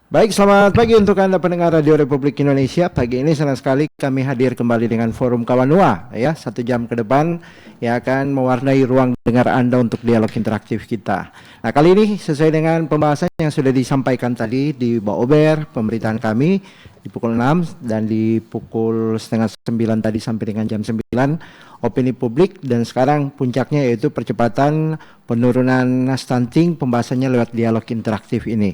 Baik, selamat pagi untuk Anda pendengar Radio Republik Indonesia. Pagi ini senang sekali kami hadir kembali dengan Forum Kawanua ya, 1 jam ke depan yang akan mewarnai ruang dengar Anda untuk dialog interaktif kita. Nah, kali ini sesuai dengan pembahasan yang sudah disampaikan tadi di Baober, pemberitaan kami di pukul 6 dan di pukul setengah 9 tadi sampai dengan jam 9, opini publik, dan sekarang puncaknya yaitu percepatan penurunan stunting, pembahasannya lewat dialog interaktif ini.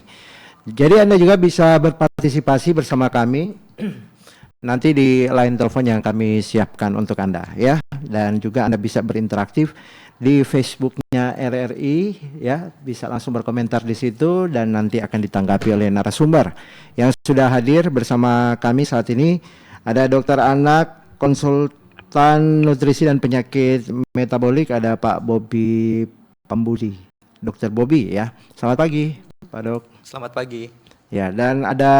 Jadi Anda juga bisa berpartisipasi bersama kami nanti di line telepon yang kami siapkan untuk Anda ya. Dan juga Anda bisa berinteraksi di Facebooknya RRI ya, bisa langsung berkomentar di situ dan nanti akan ditanggapi oleh narasumber yang sudah hadir bersama kami saat ini. Ada dokter anak, konsultan nutrisi dan penyakit metabolik, ada Pak Bobi Pambudi, Dokter Bobi ya. Selamat pagi Pak Dok. Selamat pagi. Ya, dan ada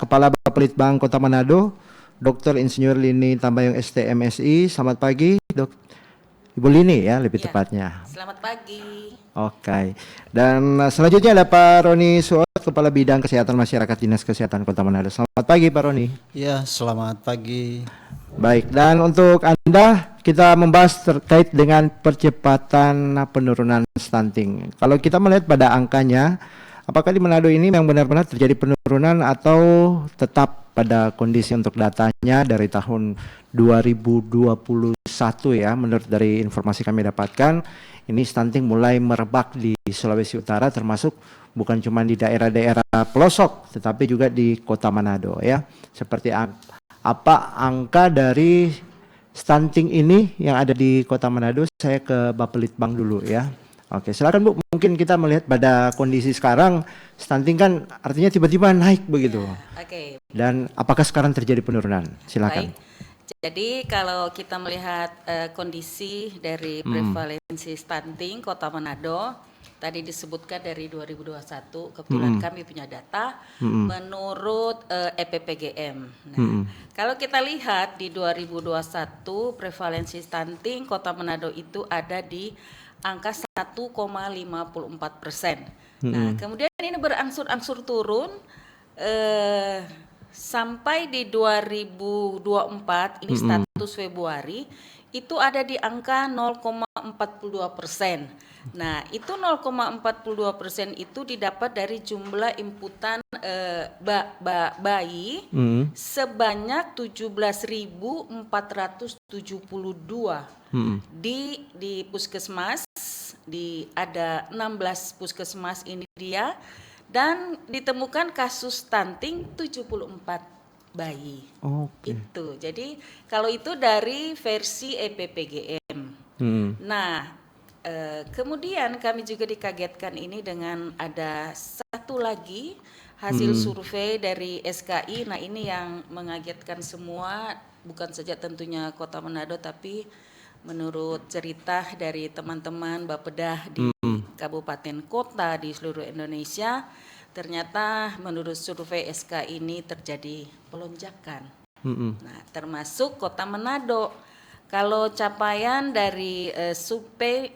Kepala Bapelitbang Kota Manado, Dr. Insinyur Lini Tambayong STMSI. Selamat pagi, Dok. Ibu Lini ya, lebih tepatnya. Selamat pagi. Oke. Dan selanjutnya ada Pak Roni Suot, Kepala Bidang Kesehatan Masyarakat Dinas Kesehatan Kota Manado. Selamat pagi, Pak Roni. Ya, selamat pagi. Baik, dan untuk Anda kita membahas terkait dengan percepatan penurunan stunting. Kalau kita melihat pada angkanya, apakah di Manado ini yang benar-benar terjadi penurunan atau tetap pada kondisi untuk datanya dari tahun 2021 ya, menurut dari informasi kami dapatkan, ini stunting mulai merebak di Sulawesi Utara, termasuk bukan cuma di daerah-daerah pelosok tetapi juga di Kota Manado ya. Seperti apa angka dari stunting ini yang ada di Kota Manado? Saya ke Bapelitbang dulu ya. Oke, silakan Bu. Mungkin kita melihat pada kondisi sekarang stunting kan artinya tiba-tiba naik begitu. Oke. Dan apakah sekarang terjadi penurunan? Silakan. Baik. Jadi kalau kita melihat kondisi dari prevalensi stunting Kota Manado, tadi disebutkan dari 2021, kebetulan kami punya data menurut EPPGM. Nah, kalau kita lihat di 2021 prevalensi stunting Kota Manado itu ada di angka 1,54%. Nah, kemudian ini berangsur-angsur turun sampai di 2024, ini status Februari, itu ada di angka 0,42%. Nah, itu 0,42% itu didapat dari jumlah inputan bayi sebanyak 17.472 di puskesmas, ada 16 puskesmas ini dia, dan ditemukan kasus stunting 74 bayi. Itu. Jadi kalau itu dari versi EPPGM. Nah, kemudian kami juga dikagetkan ini dengan ada satu lagi hasil survei dari SKI. Nah, ini yang mengagetkan semua, bukan saja tentunya Kota Manado, tapi menurut cerita dari teman-teman Bapeda di kabupaten kota di seluruh Indonesia, ternyata menurut survei SKI ini terjadi pelonjakan. Nah, termasuk Kota Manado. Kalau capaian dari survei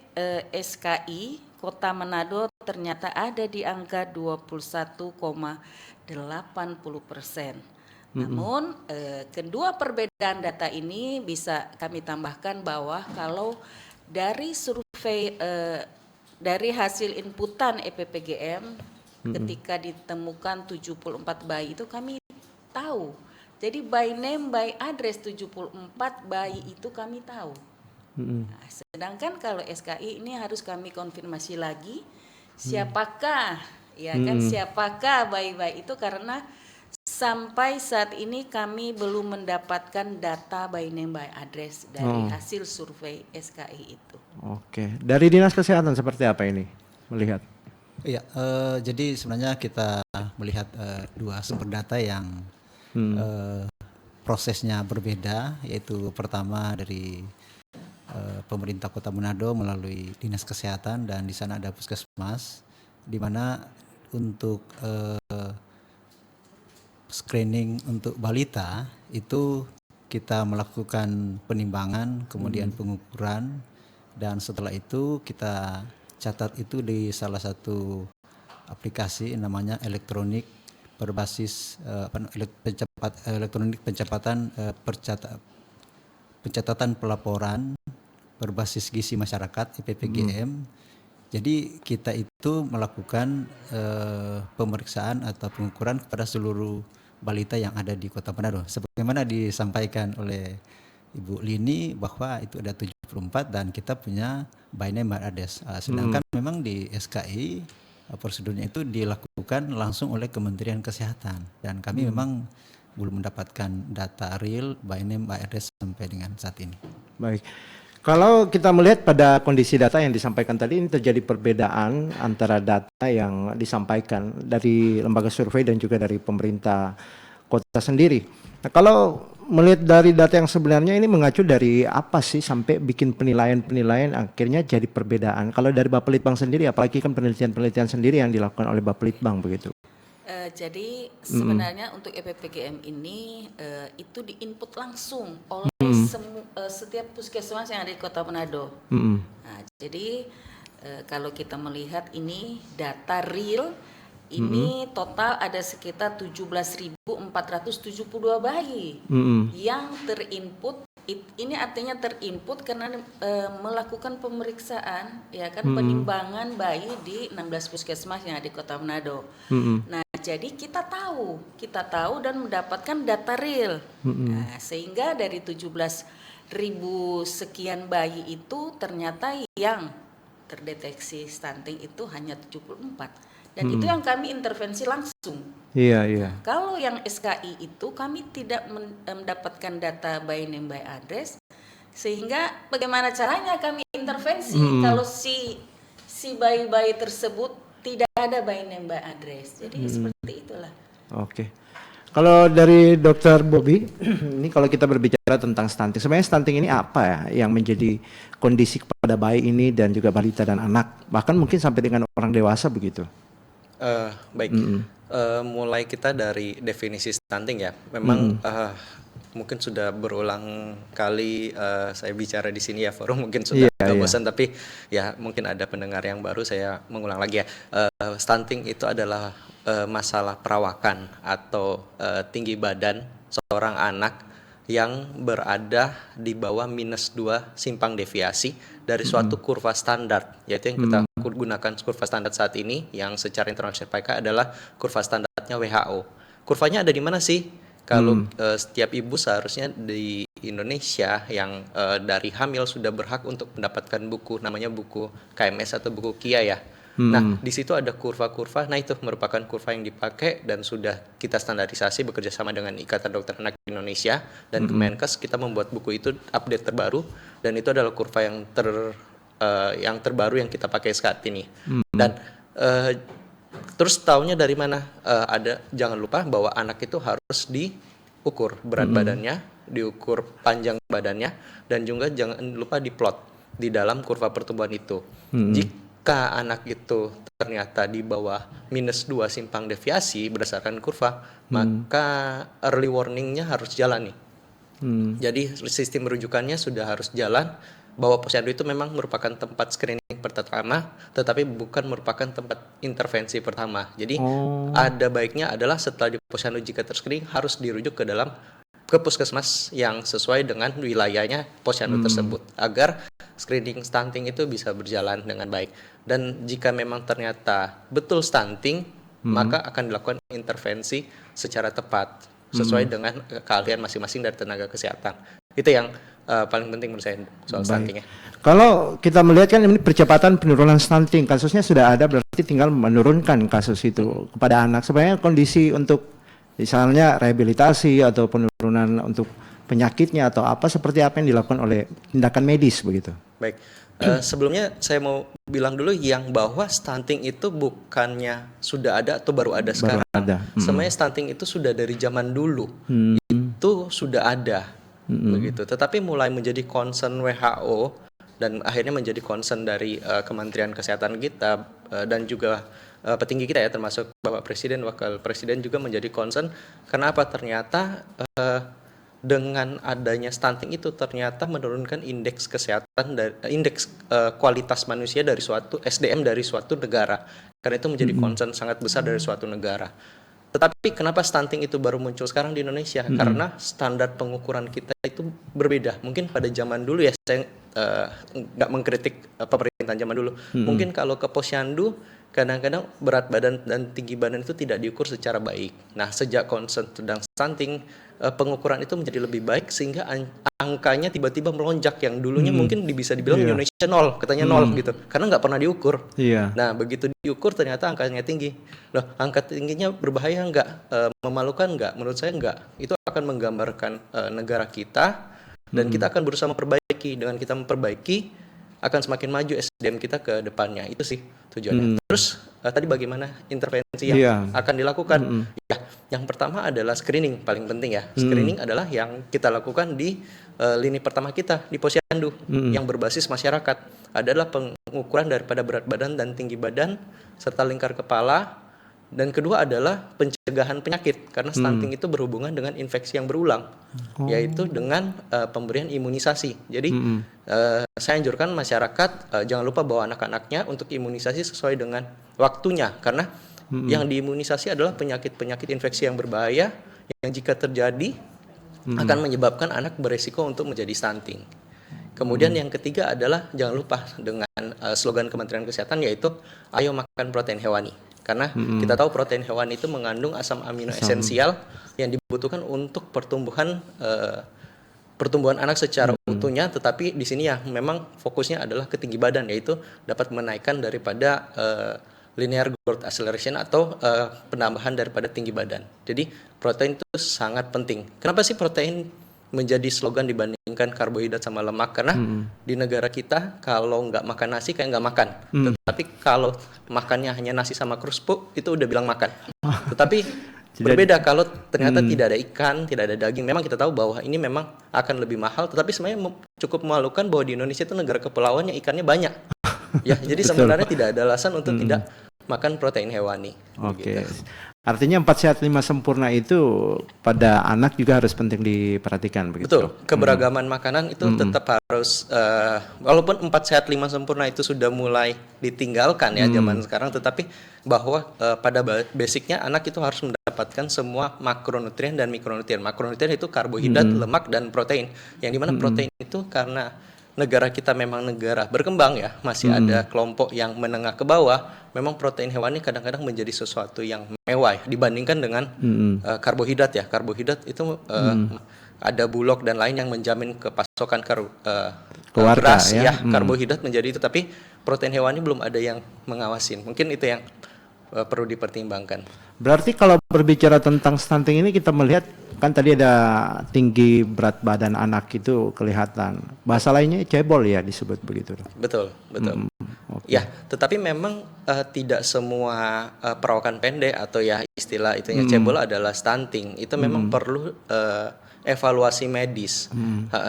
SKI, Kota Manado ternyata ada di angka 21,80%. Namun kedua perbedaan data ini bisa kami tambahkan bahwa kalau dari survei dari hasil inputan EPPGM ketika ditemukan 74 bayi itu kami tahu. Jadi by name by address 74 bayi itu kami tahu. Nah, sedangkan kalau SKI ini harus kami konfirmasi lagi siapakah siapakah bayi-bayi itu, karena sampai saat ini kami belum mendapatkan data by name by address dari hasil survei SKI itu. Oke, dari Dinas Kesehatan seperti apa ini melihat? Iya, jadi sebenarnya kita melihat dua sumber data yang prosesnya berbeda, yaitu pertama dari pemerintah Kota Manado melalui Dinas Kesehatan, dan di sana ada puskesmas, di mana untuk screening untuk balita itu kita melakukan penimbangan, kemudian pengukuran, dan setelah itu kita catat itu di salah satu aplikasi namanya elektronik berbasis elektronik pencatatan pelaporan berbasis gizi masyarakat (EPPGM). Jadi kita itu melakukan pemeriksaan atau pengukuran kepada seluruh balita yang ada di Kota Manado. Sebagaimana disampaikan oleh Ibu Lini bahwa itu ada 74 dan kita punya by name by address. Sedangkan memang di SKI prosedurnya itu dilakukan langsung oleh Kementerian Kesehatan dan kami memang belum mendapatkan data real by name by address sampai dengan saat ini. Baik. Kalau kita melihat pada kondisi data yang disampaikan tadi, ini terjadi perbedaan antara data yang disampaikan dari lembaga survei dan juga dari pemerintah kota sendiri. Nah, kalau melihat dari data yang sebenarnya ini mengacu dari apa sih sampai bikin penilaian-penilaian akhirnya jadi perbedaan. Kalau dari Bapelitbang sendiri, apalagi kan penelitian-penelitian sendiri yang dilakukan oleh Bapelitbang begitu. Jadi sebenarnya untuk EPPGM ini itu diinput langsung oleh setiap puskesmas yang ada di Kota Manado. Nah, jadi kalau kita melihat ini data real, ini total ada sekitar 17.472 bayi yang terinput. Ini artinya terinput karena melakukan pemeriksaan, ya kan, penimbangan bayi di 16 puskesmas yang ada di Kota Manado. Nah, jadi kita tahu dan mendapatkan data real. Nah, sehingga dari 17.000 sekian bayi itu ternyata yang terdeteksi stunting itu hanya 74. Dan itu yang kami intervensi langsung. Iya. Kalau yang SKI itu kami tidak mendapatkan data by name by address, sehingga bagaimana caranya kami intervensi kalau si bayi-bayi tersebut tidak ada by name by address. Jadi seperti itulah. Oke. Kalau dari Dr. Bobby, ini kalau kita berbicara tentang stunting, sebenarnya stunting ini apa ya yang menjadi kondisi kepada bayi ini dan juga balita dan anak, bahkan mungkin sampai dengan orang dewasa begitu? Baik, mulai kita dari definisi stunting ya. Memang mungkin sudah berulang kali saya bicara di sini ya, forum mungkin sudah bosan, tapi ya mungkin ada pendengar yang baru, saya mengulang lagi ya. Stunting itu adalah masalah perawakan atau tinggi badan seorang anak yang berada di bawah -2 simpang deviasi dari suatu kurva standar, yaitu yang kita gunakan kurva standar saat ini yang secara internasional dipakai adalah kurva standarnya WHO. Kurvanya ada di mana sih? Kalau setiap ibu seharusnya di Indonesia yang dari hamil sudah berhak untuk mendapatkan buku, namanya buku KMS atau buku KIA ya. Nah, di situ ada kurva-kurva. Nah, itu merupakan kurva yang dipakai dan sudah kita standarisasi bekerja sama dengan Ikatan Dokter Anak Indonesia dan Kemenkes. Kita membuat buku itu update terbaru dan itu adalah kurva yang terbaru yang kita pakai saat ini. Dan terus tahunya dari mana? Jangan lupa bahwa anak itu harus diukur berat badannya, diukur panjang badannya, dan juga jangan lupa diplot di dalam kurva pertumbuhan itu. Jika anak itu ternyata di bawah -2 simpang deviasi berdasarkan kurva, maka early warning-nya harus jalan nih. Jadi sistem rujukannya sudah harus jalan, bahwa posyandu itu memang merupakan tempat screening pertama, tetapi bukan merupakan tempat intervensi pertama. Jadi ada baiknya adalah setelah di posyandu jika terscreening harus dirujuk ke puskesmas yang sesuai dengan wilayahnya posyandu tersebut agar screening stunting itu bisa berjalan dengan baik. Dan jika memang ternyata betul stunting, maka akan dilakukan intervensi secara tepat sesuai dengan keahlian masing-masing dari tenaga kesehatan. Itu yang paling penting menurut saya soal stuntingnya. Kalau kita melihat kan ini percepatan penurunan stunting, kasusnya sudah ada, berarti tinggal menurunkan kasus itu kepada anak. Sebenarnya kondisi untuk misalnya rehabilitasi atau penurunan untuk penyakitnya atau apa, seperti apa yang dilakukan oleh tindakan medis begitu? Baik, sebelumnya saya mau bilang dulu bahwa stunting itu bukannya sudah ada atau baru ada sekarang. Sebenarnya stunting itu sudah dari zaman dulu, itu sudah ada, begitu. Tetapi mulai menjadi concern WHO dan akhirnya menjadi concern dari Kementerian Kesehatan kita dan juga petinggi kita ya, termasuk Bapak Presiden, Wakil Presiden juga menjadi concern. Kenapa? Ternyata dengan adanya stunting itu ternyata menurunkan indeks kesehatan dan indeks kualitas manusia dari suatu SDM dari suatu negara. Karena itu menjadi concern sangat besar dari suatu negara. Tetapi kenapa stunting itu baru muncul sekarang di Indonesia? Karena standar pengukuran kita itu berbeda. Mungkin pada zaman dulu ya, saya nggak mengkritik pemerintahan zaman dulu. Mungkin kalau ke posyandu, kadang-kadang berat badan dan tinggi badan itu tidak diukur secara baik. Nah, sejak concern tentang stunting, pengukuran itu menjadi lebih baik sehingga angkanya tiba-tiba melonjak, yang dulunya mungkin bisa dibilang Indonesia nol, katanya nol gitu, karena nggak pernah diukur. Nah, begitu diukur ternyata angkanya tinggi. Loh, angka tingginya berbahaya nggak? Memalukan nggak? Menurut saya nggak. Itu akan menggambarkan negara kita, dan kita akan berusaha memperbaiki. Dengan kita memperbaiki, akan semakin maju SDM kita ke depannya. Itu sih tujuannya. Terus tadi bagaimana intervensi yang akan dilakukan? Ya, yang pertama adalah screening, paling penting ya. Screening adalah yang kita lakukan di lini pertama kita di posyandu yang berbasis masyarakat. Adalah pengukuran daripada berat badan dan tinggi badan serta lingkar kepala. Dan kedua adalah pencegahan penyakit, karena stunting itu berhubungan dengan infeksi yang berulang, yaitu dengan pemberian imunisasi. Jadi saya anjurkan masyarakat jangan lupa bawa anak-anaknya untuk imunisasi sesuai dengan waktunya, karena yang diimunisasi adalah penyakit-penyakit infeksi yang berbahaya yang jika terjadi akan menyebabkan anak beresiko untuk menjadi stunting. Kemudian yang ketiga adalah jangan lupa dengan slogan Kementerian Kesehatan, yaitu ayo makan protein hewani. Karena kita tahu protein hewani itu mengandung asam amino esensial yang dibutuhkan untuk pertumbuhan anak secara utuhnya. Tetapi di sini ya memang fokusnya adalah ke tinggi badan, yaitu dapat menaikkan daripada linear growth acceleration atau penambahan daripada tinggi badan. Jadi protein itu sangat penting. Kenapa sih protein menjadi slogan dibandingkan karbohidrat sama lemak? Karena di negara kita kalau nggak makan nasi kayak nggak makan. Tetapi kalau makannya hanya nasi sama kerupuk, itu udah bilang makan. Tetapi berbeda kalau ternyata tidak ada ikan, tidak ada daging. Memang kita tahu bahwa ini memang akan lebih mahal, tetapi sebenarnya cukup memalukan bahwa di Indonesia itu negara kepulauan yang ikannya banyak. Ya, jadi sebenarnya tidak ada alasan untuk tidak makan protein hewani. Oke. Artinya 4 sehat 5 sempurna itu pada anak juga harus penting diperhatikan begitu. Betul. Keberagaman makanan itu tetap harus walaupun 4 sehat 5 sempurna itu sudah mulai ditinggalkan ya zaman sekarang, tetapi bahwa pada basicnya anak itu harus mendapatkan semua makronutrien dan mikronutrien. Makronutrien itu karbohidrat, lemak, dan protein. Yang dimana protein itu karena negara kita memang negara berkembang ya, masih ada kelompok yang menengah ke bawah, memang protein hewani kadang-kadang menjadi sesuatu yang mewah ya, dibandingkan dengan karbohidrat ya. Karbohidrat itu ada Bulog dan lain yang menjamin kepasokan beras ya. Karbohidrat menjadi itu, tapi protein hewani belum ada yang mengawasin. Mungkin itu yang perlu dipertimbangkan. Berarti kalau berbicara tentang stunting ini, kita melihat kan tadi ada tinggi berat badan anak itu kelihatan. Bahasa lainnya cebol ya disebut begitu. Betul. Ya, tetapi memang tidak semua perawakan pendek atau ya istilah itunya cebol adalah stunting. Itu memang perlu evaluasi medis.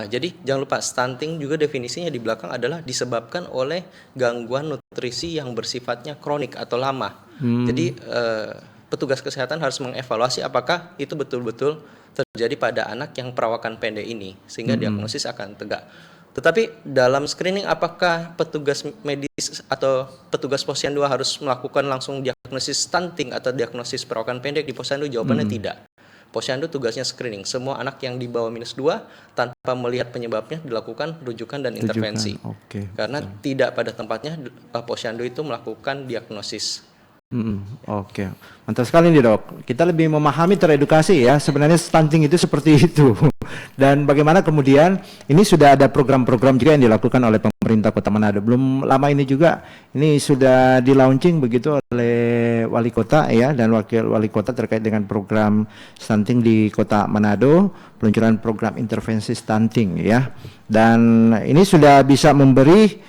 Jadi jangan lupa stunting juga definisinya di belakang adalah disebabkan oleh gangguan nutrisi yang bersifatnya kronik atau lama. Jadi petugas kesehatan harus mengevaluasi apakah itu betul-betul terjadi pada anak yang perawakan pendek ini, sehingga diagnosis akan tegak. Tetapi dalam screening apakah petugas medis atau petugas posyandu harus melakukan langsung diagnosis stunting atau diagnosis perawakan pendek di posyandu? Jawabannya tidak. Posyandu tugasnya screening. Semua anak yang di bawah -2 tanpa melihat penyebabnya dilakukan rujukan dan intervensi. Karena tidak pada tempatnya posyandu itu melakukan diagnosis. Oke, mantap sekali nih dok. Kita lebih memahami, teredukasi ya. Sebenarnya stunting itu seperti itu. Dan bagaimana kemudian ini sudah ada program-program juga yang dilakukan oleh pemerintah Kota Manado. Belum lama ini juga ini sudah di launching begitu oleh wali kota ya dan wakil wali kota terkait dengan program stunting di Kota Manado, peluncuran program intervensi stunting ya. Dan ini sudah bisa memberi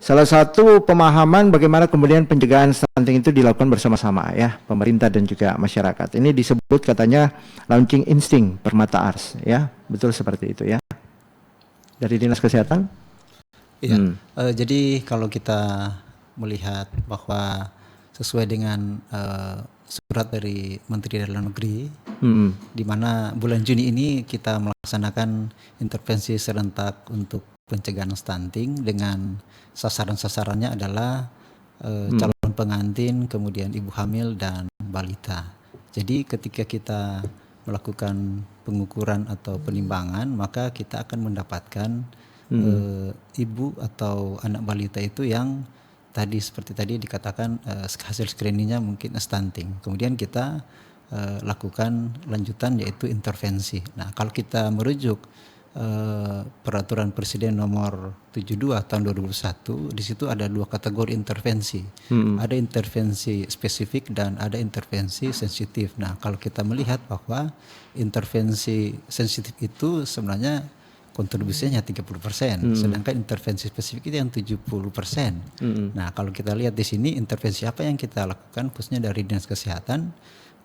salah satu pemahaman bagaimana kemudian pencegahan stunting itu dilakukan bersama-sama ya, pemerintah dan juga masyarakat. Ini disebut katanya launching insting Permata Ars ya, betul seperti itu ya. Dari Dinas Kesehatan? Iya. Jadi kalau kita melihat bahwa sesuai dengan surat dari Menteri Dalam Negeri, di mana bulan Juni ini kita melaksanakan intervensi serentak untuk pencegahan stunting dengan sasaran-sasarannya adalah calon pengantin, kemudian ibu hamil dan balita. Jadi ketika kita melakukan pengukuran atau penimbangan, maka kita akan mendapatkan ibu atau anak balita itu yang tadi seperti tadi dikatakan hasil screeningnya mungkin stunting. Kemudian kita lakukan lanjutan yaitu intervensi. Nah, kalau kita merujuk peraturan Presiden nomor 72 tahun 2001, di situ ada 2 kategori intervensi. Ada intervensi spesifik dan ada intervensi sensitif. Nah, kalau kita melihat bahwa intervensi sensitif itu sebenarnya kontribusinya 30%, sedangkan intervensi spesifik itu yang 70%. Nah, kalau kita lihat di sini intervensi apa yang kita lakukan khususnya dari Dinas Kesehatan,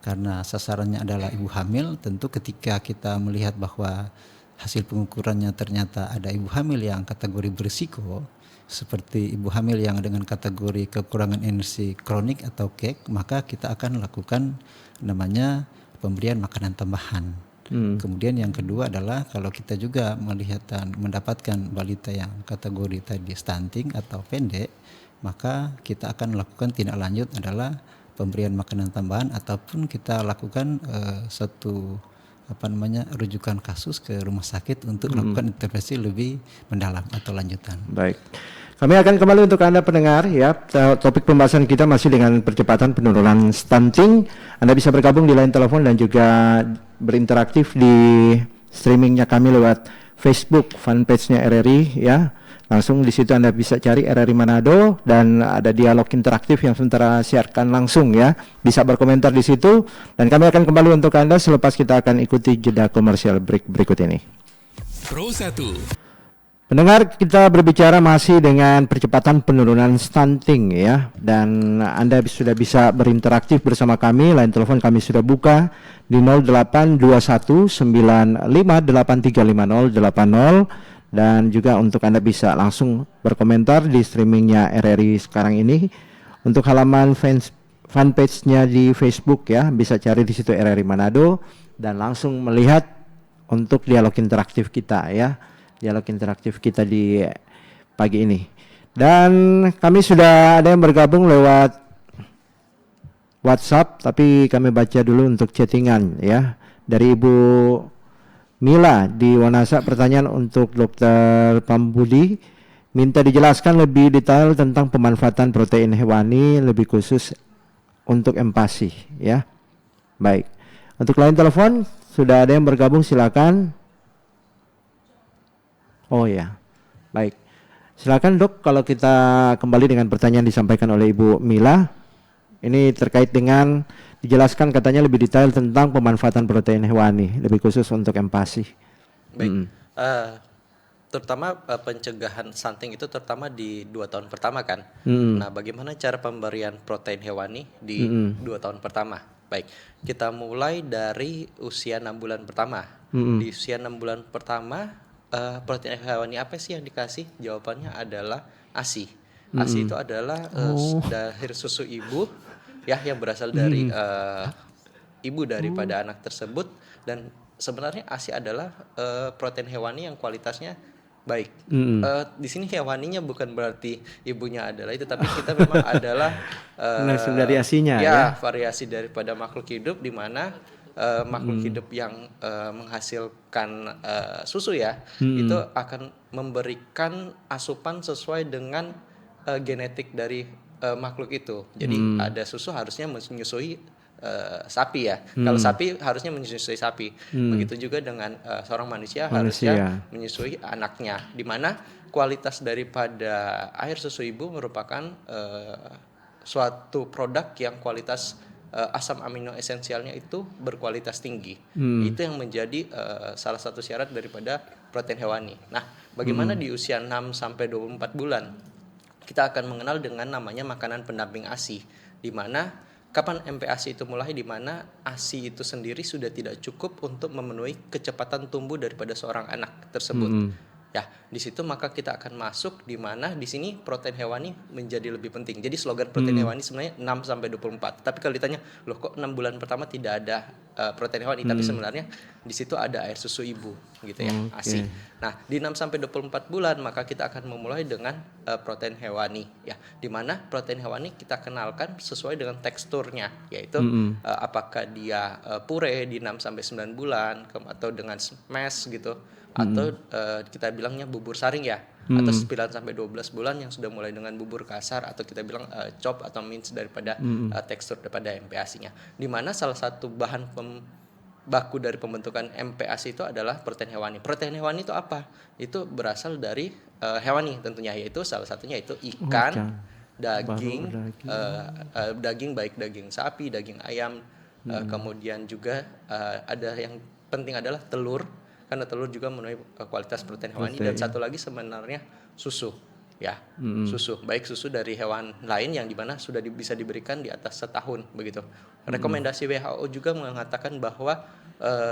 karena sasarannya adalah ibu hamil, tentu ketika kita melihat bahwa hasil pengukurannya ternyata ada ibu hamil yang kategori berisiko, seperti ibu hamil yang dengan kategori kekurangan energi kronik atau KEK, maka kita akan lakukan namanya pemberian makanan tambahan. Kemudian yang kedua adalah kalau kita juga melihat dan mendapatkan balita yang kategori tadi stunting atau pendek, maka kita akan lakukan tindak lanjut adalah pemberian makanan tambahan ataupun kita lakukan rujukan kasus ke rumah sakit untuk melakukan intervensi lebih mendalam atau lanjutan. Baik. Kami akan kembali untuk Anda pendengar ya. Topik pembahasan kita masih dengan percepatan penurunan stunting. Anda bisa bergabung di line telepon dan juga berinteraktif di streamingnya kami lewat Facebook fanpage-nya RRI ya. Langsung di situ Anda bisa cari RRI Manado dan ada dialog interaktif yang sementara siarkan langsung ya. Bisa berkomentar di situ dan kami akan kembali untuk Anda selepas kita akan ikuti jeda komersial break berikut ini. Pro 1. Pendengar, kita berbicara masih dengan percepatan penurunan stunting ya, dan Anda sudah bisa berinteraktif bersama kami. Line telepon kami sudah buka di 082195835080 dan juga untuk Anda bisa langsung berkomentar di streamingnya RRI sekarang ini. Untuk halaman fanpage-nya di Facebook ya, bisa cari di situ RRI Manado dan langsung melihat untuk dialog interaktif kita ya. Dialog interaktif kita di pagi ini. Dan kami sudah ada yang bergabung lewat WhatsApp, tapi kami baca dulu untuk chattingan ya. Dari Ibu Mila di Wanasa, pertanyaan untuk Dr. Pambudi, minta dijelaskan lebih detail tentang pemanfaatan protein hewani lebih khusus untuk empasi ya. Baik. Untuk line telepon sudah ada yang bergabung, silakan. Oh ya, baik. Silakan Dok, kalau kita kembali dengan pertanyaan disampaikan oleh Ibu Mila. Ini terkait dengan dijelaskan katanya lebih detail tentang pemanfaatan protein hewani, lebih khusus untuk empasi. Baik, terutama pencegahan stunting itu terutama di 2 tahun pertama kan. Nah, bagaimana cara pemberian protein hewani di 2 tahun pertama? Baik, kita mulai dari usia 6 bulan pertama. Di usia 6 bulan pertama, protein hewani apa sih yang dikasih? Jawabannya adalah ASI. ASI itu adalah dari susu ibu ya, yang berasal dari ibu daripada anak tersebut, dan sebenarnya ASI adalah protein hewani yang kualitasnya baik. Di sini hewaninya bukan berarti ibunya adalah itu, tapi kita memang adalah dari ASI-nya ya. Variasi daripada makhluk hidup di mana makhluk hidup yang menghasilkan susu ya, itu akan memberikan asupan sesuai dengan genetik dari makhluk itu. Jadi ada susu harusnya menyusui sapi ya. Kalau sapi harusnya menyusui sapi. Begitu juga dengan seorang manusia harusnya menyusui anaknya. Di mana kualitas daripada air susu ibu merupakan suatu produk yang kualitas asam amino esensialnya itu berkualitas tinggi. Itu yang menjadi salah satu syarat daripada protein hewani. Nah, bagaimana di usia 6 sampai 24 bulan kita akan mengenal dengan namanya makanan pendamping ASI, di mana kapan MPASI itu mulai, di mana ASI itu sendiri sudah tidak cukup untuk memenuhi kecepatan tumbuh daripada seorang anak tersebut. Ya, di situ maka kita akan masuk di mana di sini protein hewani menjadi lebih penting. Jadi slogan protein hewani sebenarnya 6 sampai 24. Tapi kalau ditanya, loh kok 6 bulan pertama tidak ada protein hewani, tapi sebenarnya di situ ada air susu ibu gitu ya, ASI. Nah, di 6 sampai 24 bulan maka kita akan memulai dengan protein hewani ya. Di mana protein hewani kita kenalkan sesuai dengan teksturnya, yaitu apakah dia pure di 6 sampai 9 bulan atau dengan smash gitu, atau kita bilangnya bubur saring ya, atau 9 sampai 12 bulan yang sudah mulai dengan bubur kasar, atau kita bilang chop atau mince daripada tekstur daripada MPASI-nya. Di mana salah satu bahan baku dari pembentukan MPASI itu adalah protein hewani. Protein hewani itu apa? Itu berasal dari hewani tentunya, yaitu salah satunya itu ikan, daging, daging baik daging sapi, daging ayam, kemudian juga ada yang penting adalah telur, karena telur juga memenuhi kualitas protein hewani, dan satu lagi sebenarnya susu ya, susu, baik susu dari hewan lain yang dimana sudah bisa diberikan di atas setahun begitu. Rekomendasi WHO juga mengatakan bahwa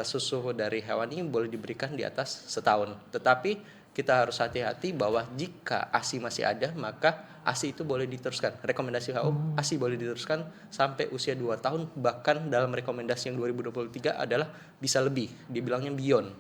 susu dari hewan ini boleh diberikan di atas setahun, tetapi kita harus hati-hati bahwa jika ASI masih ada maka ASI itu boleh diteruskan. Rekomendasi WHO ASI boleh diteruskan sampai usia 2 tahun, bahkan dalam rekomendasi yang 2023 adalah bisa lebih, dibilangnya beyond.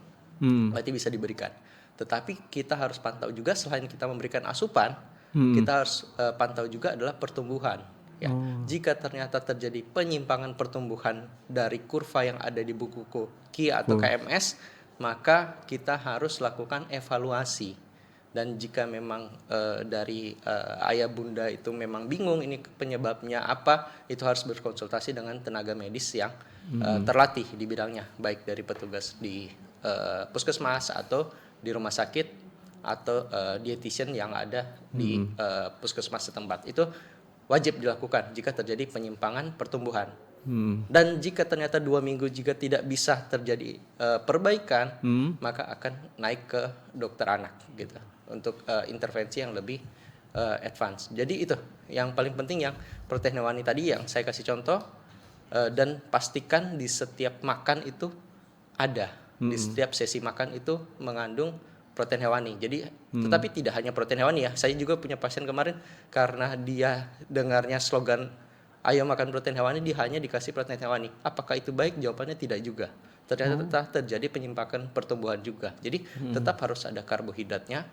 Berarti bisa diberikan. Tetapi kita harus pantau juga, selain kita memberikan asupan, kita harus pantau juga adalah pertumbuhan. Ya. Jika ternyata terjadi penyimpangan pertumbuhan dari kurva yang ada di buku KIA atau KMS, maka kita harus lakukan evaluasi. Dan jika memang dari ayah bunda itu memang bingung ini penyebabnya apa, itu harus berkonsultasi dengan tenaga medis yang terlatih di bidangnya, baik dari petugas di puskesmas atau di rumah sakit atau dietitian yang ada di puskesmas setempat. Itu wajib dilakukan jika terjadi penyimpangan pertumbuhan. Dan jika ternyata 2 minggu jika tidak bisa terjadi perbaikan, maka akan naik ke dokter anak gitu untuk intervensi yang lebih advance. Jadi itu yang paling penting, yang protein hewani tadi yang saya kasih contoh, dan pastikan di setiap makan itu ada. Di setiap sesi makan itu mengandung protein hewani. Jadi tetapi tidak hanya protein hewani ya. Saya juga punya pasien kemarin, karena dia dengarnya slogan ayo makan protein hewani, dia hanya dikasih protein hewani. Apakah itu baik? Jawabannya tidak juga. Ternyata tetap terjadi penyimpangan pertumbuhan juga. Jadi tetap harus ada karbohidratnya,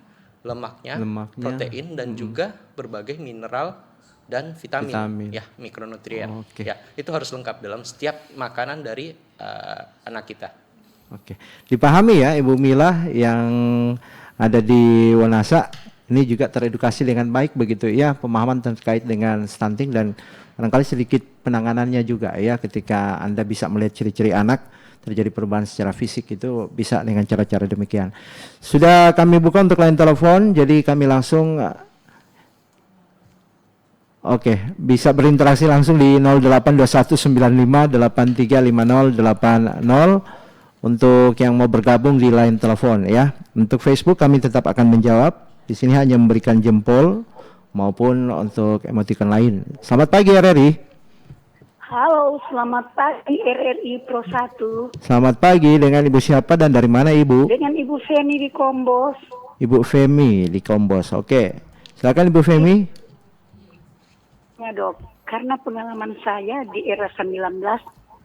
lemaknya, protein, dan juga berbagai mineral dan vitamin. Ya, mikronutrien. Ya, itu harus lengkap dalam setiap makanan dari anak kita. Oke, dipahami ya Ibu Mila yang ada di Wanasa, ini juga teredukasi dengan baik begitu ya, pemahaman terkait dengan stunting, dan barangkali sedikit penanganannya juga ya, ketika Anda bisa melihat ciri-ciri anak terjadi perubahan secara fisik itu bisa dengan cara-cara demikian. Sudah kami buka untuk line telepon, jadi kami langsung bisa berinteraksi langsung di 082195835080 untuk yang mau bergabung di line telepon ya. Untuk Facebook kami tetap akan menjawab. Di sini hanya memberikan jempol maupun untuk emoticon lain. Selamat pagi RRI. Halo, selamat pagi RRI Pro 1. Selamat pagi, dengan Ibu siapa dan dari mana Ibu? Dengan Ibu Femi di Kombos. Ibu Femi di Kombos. Oke. Silakan Ibu Femi. Ya, Dok. Karena pengalaman saya di era 19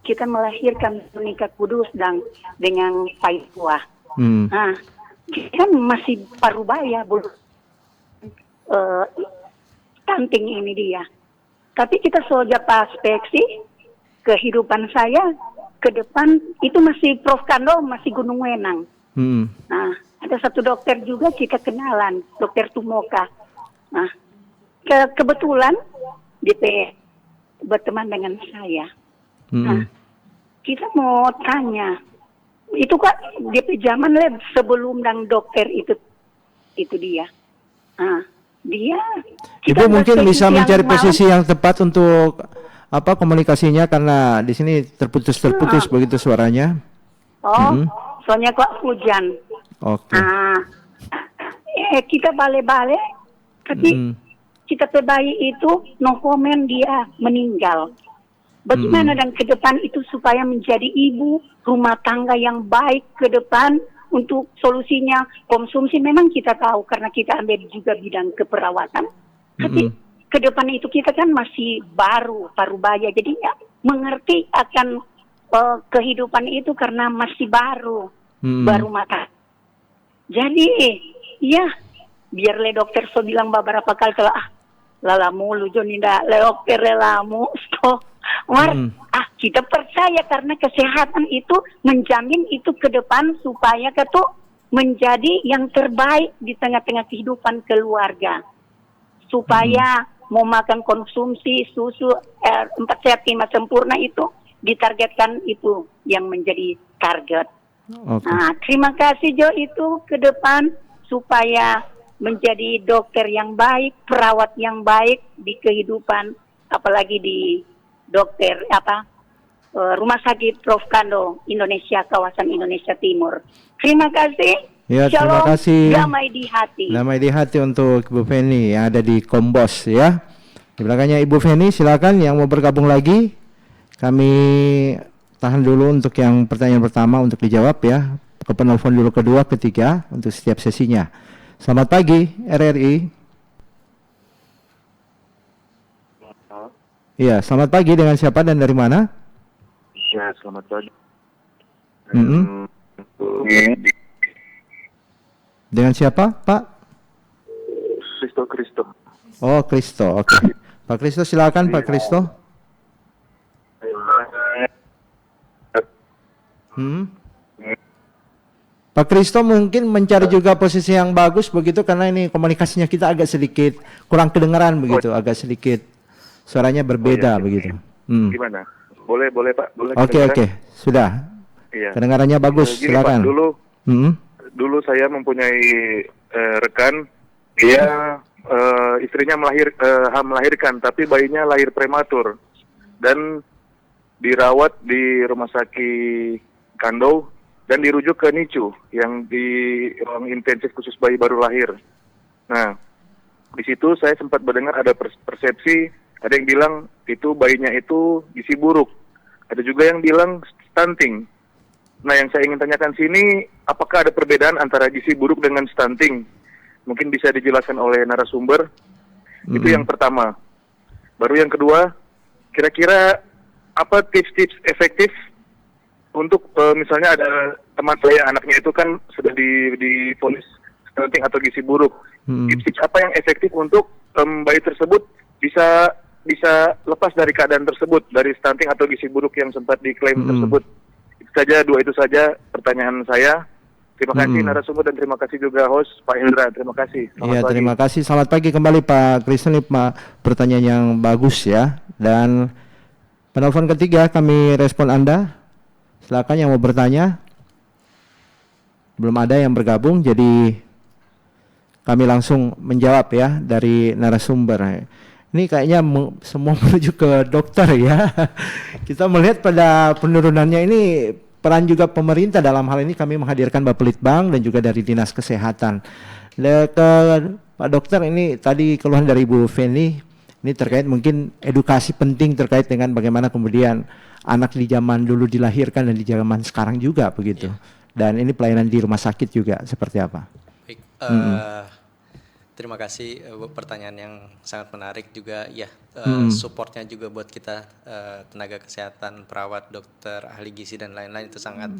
kita melahirkan menikah kudus dan dengan paipua. Nah, kita masih parubaya belum stunting ini dia. Tapi kita sejak perspektif kehidupan saya ke depan itu masih Prof. Kando masih Gunung Wenang. Nah, ada satu dokter juga kita kenalan, Dokter Tumoka. Nah, kebetulan DP berteman dengan saya. Nah, kita mau tanya, itu kan DP zaman sebelum dan dokter itu dia. Nah, dia. Ibu mungkin bisa mencari posisi yang tepat untuk komunikasinya, karena di sini terputus begitu suaranya. Soalnya kok hujan. Oke. Kita balik-balik, tapi kita bayi itu no komen dia meninggal. Bagaimana dan ke depan itu supaya menjadi ibu rumah tangga yang baik ke depan, untuk solusinya konsumsi memang kita tahu karena kita ambil juga bidang keperawatan. Tapi ke depan itu kita kan masih baru parubaya, jadi ya mengerti akan kehidupan itu karena masih baru mata. Jadi ya biar le dokter so bilang beberapa kali kalau lalamu lu joni ndak le dokter lalamu so kita percaya karena kesehatan itu menjamin itu ke depan supaya ketu menjadi yang terbaik di tengah-tengah kehidupan keluarga. Supaya mau makan konsumsi susu 4 sehat 5 sempurna itu ditargetkan itu yang menjadi target. Oke. Nah, terima kasih Jo itu ke depan supaya menjadi dokter yang baik, perawat yang baik di kehidupan, apalagi di Rumah Sakit Prof. Kando Indonesia, kawasan Indonesia Timur. Terima kasih. Ya, terima Shalom, kasih. damai di hati. Damai di hati untuk Ibu Feni yang ada di Kombos ya. Di belakangnya Ibu Feni, silakan yang mau bergabung lagi. Kami tahan dulu untuk yang pertanyaan pertama untuk dijawab ya. Ke penelpon dulu kedua, ketiga untuk setiap sesinya. Selamat pagi RRI. Iya, selamat pagi, dengan siapa dan dari mana? Ya, selamat pagi. Dengan siapa, Pak? Kristo. Oh, Kristo. Oke. Pak Kristo, silakan Pak Kristo. Pak Kristo mungkin mencari juga posisi yang bagus begitu karena ini komunikasinya kita agak sedikit kurang kedengaran begitu, agak sedikit suaranya berbeda begitu. Gimana? Boleh Pak? Boleh. Oke. Sudah. Iya. Kedengarannya bagus, Gini, silakan. Pak, dulu saya mempunyai rekan, dia istrinya melahirkan, tapi bayinya lahir prematur dan dirawat di rumah sakit Kando dan dirujuk ke NICU yang di ruang intensif khusus bayi baru lahir. Nah, di situ saya sempat mendengar ada persepsi, ada yang bilang itu bayinya itu gizi buruk, ada juga yang bilang stunting. Nah, yang saya ingin tanyakan sini, apakah ada perbedaan antara gizi buruk dengan stunting? Mungkin bisa dijelaskan oleh narasumber. Itu yang pertama. Baru yang kedua, kira-kira apa tips-tips efektif untuk misalnya ada teman saya, anaknya itu kan sudah divonis stunting atau gizi buruk. Tips-tips apa yang efektif untuk bayi tersebut bisa lepas dari keadaan tersebut, dari stunting atau gizi buruk yang sempat diklaim tersebut. Dua itu saja pertanyaan saya. Terima kasih narasumber dan terima kasih juga host Pak Hendra. Terima kasih. Iya, terima kasih. Selamat pagi kembali Pak Kristen. Pertanyaan yang bagus ya. Dan penelpon ketiga kami respon Anda. Silakan yang mau bertanya. Belum ada yang bergabung, jadi kami langsung menjawab ya dari narasumber. Ini kayaknya semua menuju ke dokter ya. Kita melihat pada penurunannya ini peran juga pemerintah dalam hal ini kami menghadirkan Bapelitbang dan juga dari Dinas Kesehatan. Ke Pak Dokter, ini tadi keluhan dari Ibu Feni, ini terkait mungkin edukasi penting terkait dengan bagaimana kemudian anak di zaman dulu dilahirkan dan di zaman sekarang juga begitu. Dan ini pelayanan di rumah sakit juga seperti apa? Baik, terima kasih pertanyaan yang sangat menarik juga ya. Supportnya juga buat kita tenaga kesehatan, perawat, dokter, ahli gizi dan lain-lain itu sangat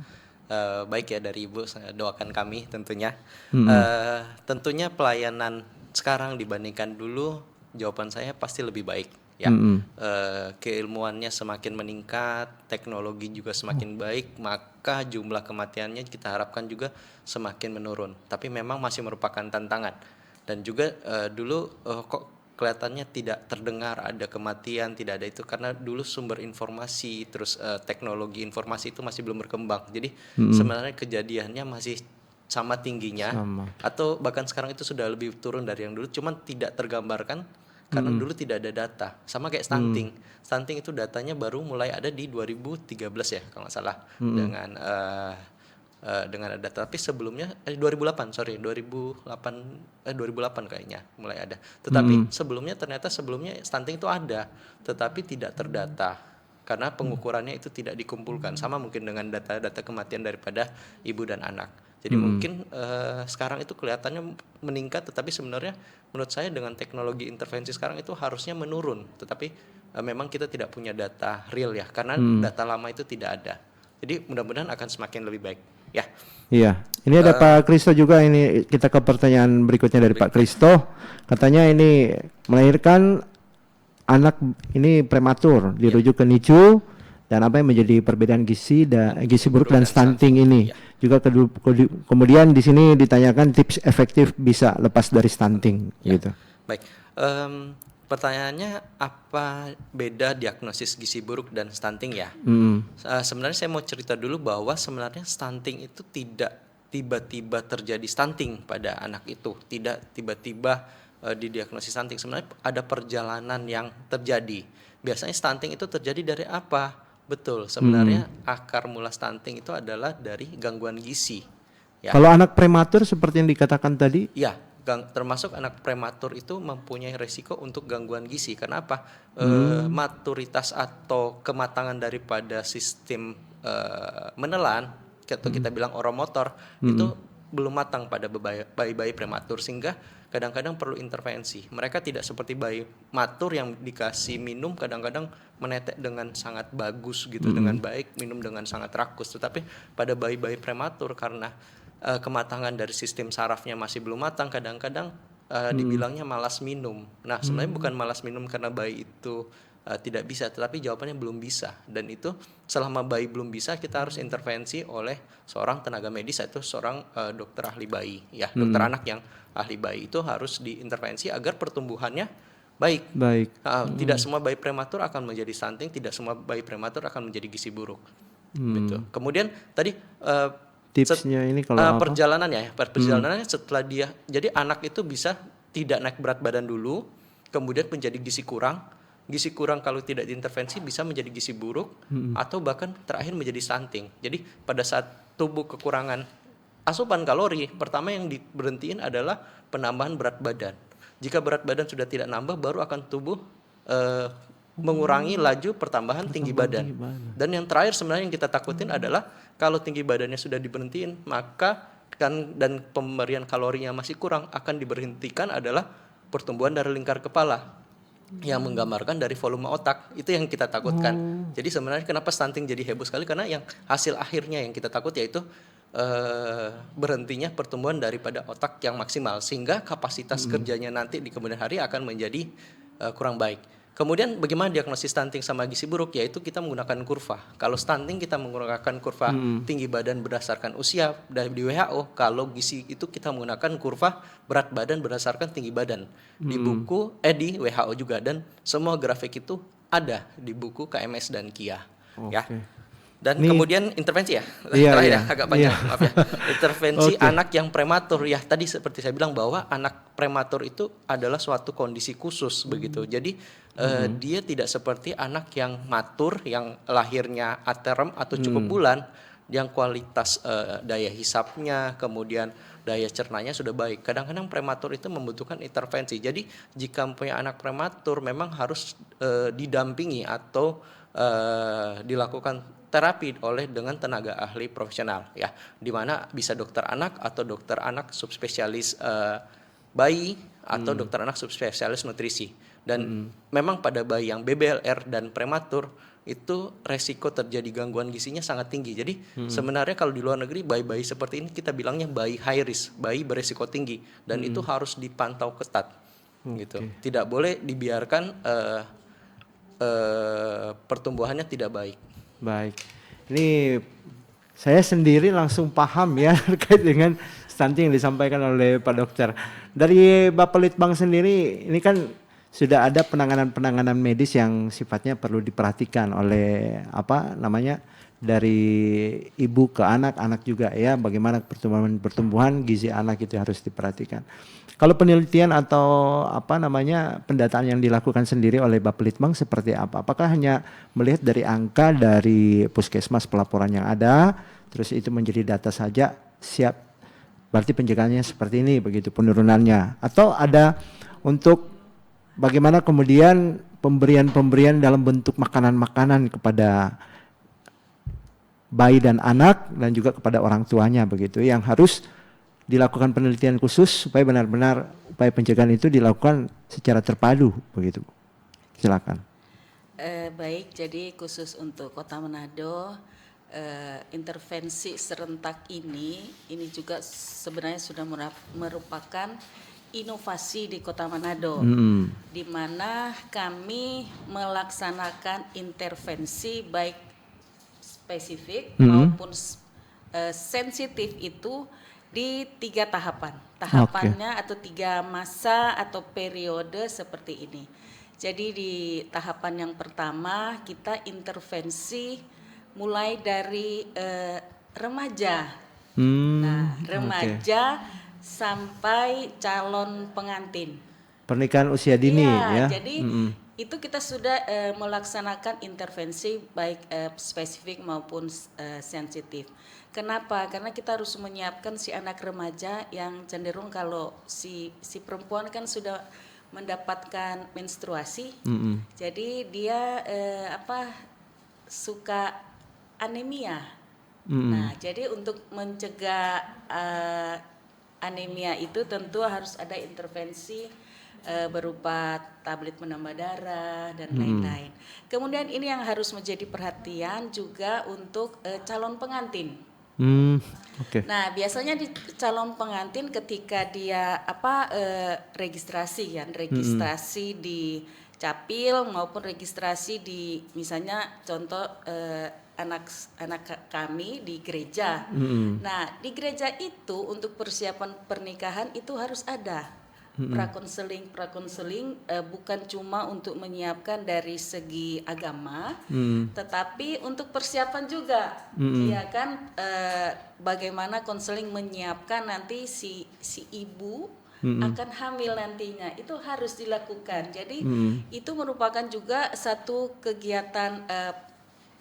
baik ya dari Ibu. Doakan kami tentunya. Tentunya pelayanan sekarang dibandingkan dulu, jawaban saya pasti lebih baik ya. Keilmuannya semakin meningkat, teknologi juga semakin baik, maka jumlah kematiannya kita harapkan juga semakin menurun. Tapi memang masih merupakan tantangan. Dan juga dulu kok kelihatannya tidak terdengar ada kematian, tidak ada itu karena dulu sumber informasi terus teknologi informasi itu masih belum berkembang. Jadi sebenarnya kejadiannya masih sama tingginya atau bahkan sekarang itu sudah lebih turun dari yang dulu, cuman tidak tergambarkan karena dulu tidak ada data. Sama kayak stunting. Stunting itu datanya baru mulai ada di 2013 ya kalau nggak salah dengan ada, tapi sebelumnya 2008 kayaknya mulai ada. Tetapi sebelumnya stunting itu ada, tetapi tidak terdata karena pengukurannya itu tidak dikumpulkan. Sama mungkin dengan data-data kematian daripada ibu dan anak. Jadi mungkin sekarang itu kelihatannya meningkat, tetapi sebenarnya menurut saya dengan teknologi intervensi sekarang itu harusnya menurun. Tetapi memang kita tidak punya data real ya, karena data lama itu tidak ada. Jadi mudah-mudahan akan semakin lebih baik ya. Iya, ini ada Pak Kristo juga. Ini kita ke pertanyaan berikutnya dari Pak Kristo. Katanya ini melahirkan anak ini prematur, dirujuk ke NICU, dan apa yang menjadi perbedaan gizi buruk dan stunting ini. Juga kemudian di sini ditanyakan tips efektif bisa lepas dari stunting gitu. Baik. Pertanyaannya apa beda diagnosis gizi buruk dan stunting ya? Sebenarnya saya mau cerita dulu bahwa sebenarnya stunting itu tidak tiba-tiba terjadi stunting pada anak itu, tidak tiba-tiba didiagnosis stunting. Sebenarnya ada perjalanan yang terjadi. Biasanya stunting itu terjadi dari apa? Betul, sebenarnya akar mula stunting itu adalah dari gangguan gizi. Ya. Kalau anak prematur seperti yang dikatakan tadi? Ya, termasuk anak prematur itu mempunyai resiko untuk gangguan gizi. Karena apa? Maturitas atau kematangan daripada sistem menelan, atau kita bilang oromotor, itu belum matang pada bayi-bayi prematur, sehingga kadang-kadang perlu intervensi. Mereka tidak seperti bayi matur yang dikasih minum kadang-kadang menetek dengan sangat bagus gitu, dengan baik, minum dengan sangat rakus. Tetapi pada bayi-bayi prematur karena kematangan dari sistem sarafnya masih belum matang, kadang-kadang dibilangnya malas minum. Nah, sebenarnya bukan malas minum karena bayi itu tidak bisa, tetapi jawabannya belum bisa. Dan itu selama bayi belum bisa, kita harus intervensi oleh seorang tenaga medis, yaitu seorang dokter ahli bayi, ya, dokter anak yang ahli bayi itu harus diintervensi agar pertumbuhannya baik. Tidak semua bayi prematur akan menjadi stunting, tidak semua bayi prematur akan menjadi gizi buruk. Gitu. Kemudian tadi tipsnya ini kalau perjalanannya setelah dia, jadi anak itu bisa tidak naik berat badan dulu, kemudian menjadi gizi kurang kalau tidak diintervensi bisa menjadi gizi buruk, atau bahkan terakhir menjadi stunting. Jadi pada saat tubuh kekurangan asupan kalori, pertama yang diberhentiin adalah penambahan berat badan. Jika berat badan sudah tidak nambah, baru akan tubuh mengurangi laju pertambahan tinggi badan. Dan yang terakhir sebenarnya yang kita takutin adalah kalau tinggi badannya sudah diberhentiin, maka dan pemberian kalorinya masih kurang, akan diberhentikan adalah pertumbuhan dari lingkar kepala yang menggambarkan dari volume otak. Itu yang kita takutkan. Jadi sebenarnya kenapa stunting jadi heboh sekali, karena yang hasil akhirnya yang kita takut yaitu berhentinya pertumbuhan daripada otak yang maksimal, sehingga kapasitas kerjanya nanti di kemudian hari akan menjadi kurang baik. Kemudian bagaimana diagnosis stunting sama gizi buruk, yaitu kita menggunakan kurva. Kalau stunting kita menggunakan kurva tinggi badan berdasarkan usia dari WHO. Kalau gizi itu kita menggunakan kurva berat badan berdasarkan tinggi badan. Di buku di WHO juga, dan semua grafik itu ada di buku KMS dan KIA. Ya. Dan kemudian intervensi ya, terakhir agak panjang, maaf ya. Intervensi anak yang prematur, ya tadi seperti saya bilang bahwa anak prematur itu adalah suatu kondisi khusus begitu. Jadi dia tidak seperti anak yang matur, yang lahirnya aterem atau cukup bulan, yang kualitas daya hisapnya, kemudian daya cernanya sudah baik. Kadang-kadang prematur itu membutuhkan intervensi. Jadi jika punya anak prematur memang harus didampingi atau dilakukan terapi dengan tenaga ahli profesional, ya, di mana bisa dokter anak atau dokter anak subspesialis bayi atau dokter anak subspesialis nutrisi. Dan memang pada bayi yang BBLR dan prematur itu resiko terjadi gangguan gizinya sangat tinggi. Jadi sebenarnya kalau di luar negeri bayi-bayi seperti ini kita bilangnya bayi high risk, bayi beresiko tinggi, dan itu harus dipantau ketat, gitu. Tidak boleh dibiarkan pertumbuhannya tidak baik. Baik, ini saya sendiri langsung paham ya terkait dengan stunting yang disampaikan oleh Pak Dokter. Dari Bapak Litbang sendiri, ini kan sudah ada penanganan medis yang sifatnya perlu diperhatikan oleh dari ibu ke anak juga ya, bagaimana pertumbuhan gizi anak itu harus diperhatikan. Kalau penelitian atau pendataan yang dilakukan sendiri oleh Bapak Litbang seperti apa? Apakah hanya melihat dari angka dari puskesmas pelaporan yang ada, terus itu menjadi data saja, siap, berarti penjagaannya seperti ini begitu penurunannya, atau ada untuk bagaimana kemudian pemberian dalam bentuk makanan-makanan kepada bayi dan anak dan juga kepada orang tuanya begitu, yang harus dilakukan penelitian khusus supaya benar-benar upaya pencegahan itu dilakukan secara terpadu begitu. Silakan. Baik, jadi khusus untuk Kota Manado, intervensi serentak ini juga sebenarnya sudah merupakan inovasi di Kota Manado, di mana kami melaksanakan intervensi baik spesifik maupun sensitif itu di 3 tahapan. Tahapannya atau 3 masa atau periode seperti ini. Jadi di tahapan yang pertama kita intervensi mulai dari remaja. Nah, remaja sampai calon pengantin. Pernikahan usia dini ya. Jadi itu kita sudah melaksanakan intervensi baik spesifik maupun sensitif. Kenapa? Karena kita harus menyiapkan si anak remaja yang cenderung kalau si perempuan kan sudah mendapatkan menstruasi, jadi dia suka anemia. Nah, jadi untuk mencegah anemia itu tentu harus ada intervensi berupa tablet penambah darah dan lain-lain. Kemudian ini yang harus menjadi perhatian juga untuk calon pengantin. Nah, biasanya di calon pengantin ketika dia registrasi di Capil maupun registrasi di misalnya contoh anak kami di gereja. Nah, di gereja itu untuk persiapan pernikahan itu harus ada prakonseling bukan cuma untuk menyiapkan dari segi agama, tetapi untuk persiapan juga, ya kan, bagaimana konseling menyiapkan nanti si ibu akan hamil nantinya, itu harus dilakukan. Jadi itu merupakan juga satu kegiatan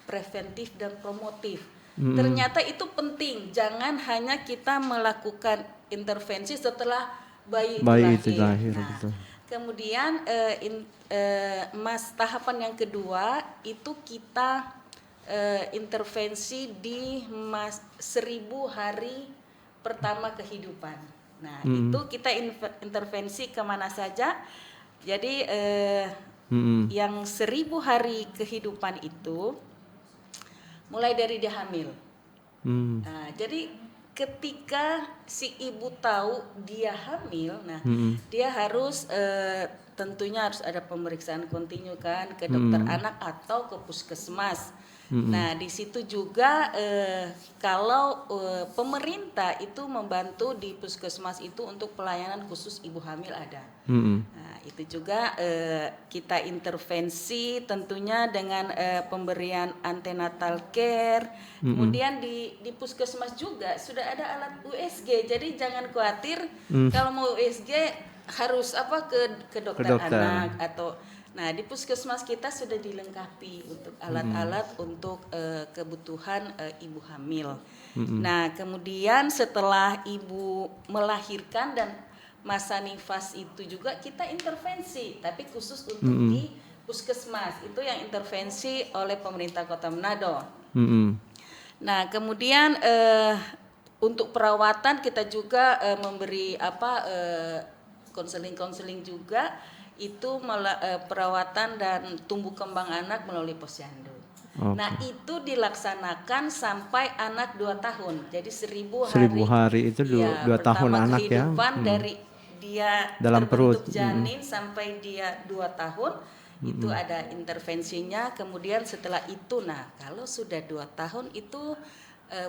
preventif dan promotif. Ternyata itu penting, jangan hanya kita melakukan intervensi setelah bayi itu lahir. Nah, gitu. Kemudian tahapan yang kedua itu kita intervensi di 1000 hari pertama kehidupan. Nah, itu kita intervensi kemana saja. Jadi yang 1000 hari kehidupan itu mulai dari dia hamil. Nah, jadi ketika si ibu tahu dia hamil, nah dia harus tentunya harus ada pemeriksaan kontinu kan ke dokter anak atau ke puskesmas. Nah, di situ juga kalau pemerintah itu membantu di puskesmas itu untuk pelayanan khusus ibu hamil ada. Nah, itu juga kita intervensi tentunya dengan pemberian antenatal care. Kemudian di puskesmas juga sudah ada alat USG. Jadi jangan khawatir kalau mau USG harus ke dokter anak atau. Nah, di puskesmas kita sudah dilengkapi untuk alat-alat untuk kebutuhan ibu hamil. Nah, kemudian setelah ibu melahirkan dan masa nifas itu juga kita intervensi, tapi khusus untuk di puskesmas. Itu yang intervensi oleh pemerintah Kota Manado. Nah, kemudian untuk perawatan kita juga memberi konseling juga. Itu perawatan dan tumbuh kembang anak melalui posyandu. Nah, itu dilaksanakan sampai anak 2 tahun. Jadi 1000 hari itu 2 tahun anak ya. Dari dia dalam perut janin sampai dia 2 tahun itu ada intervensinya. Kemudian setelah itu, nah kalau sudah 2 tahun itu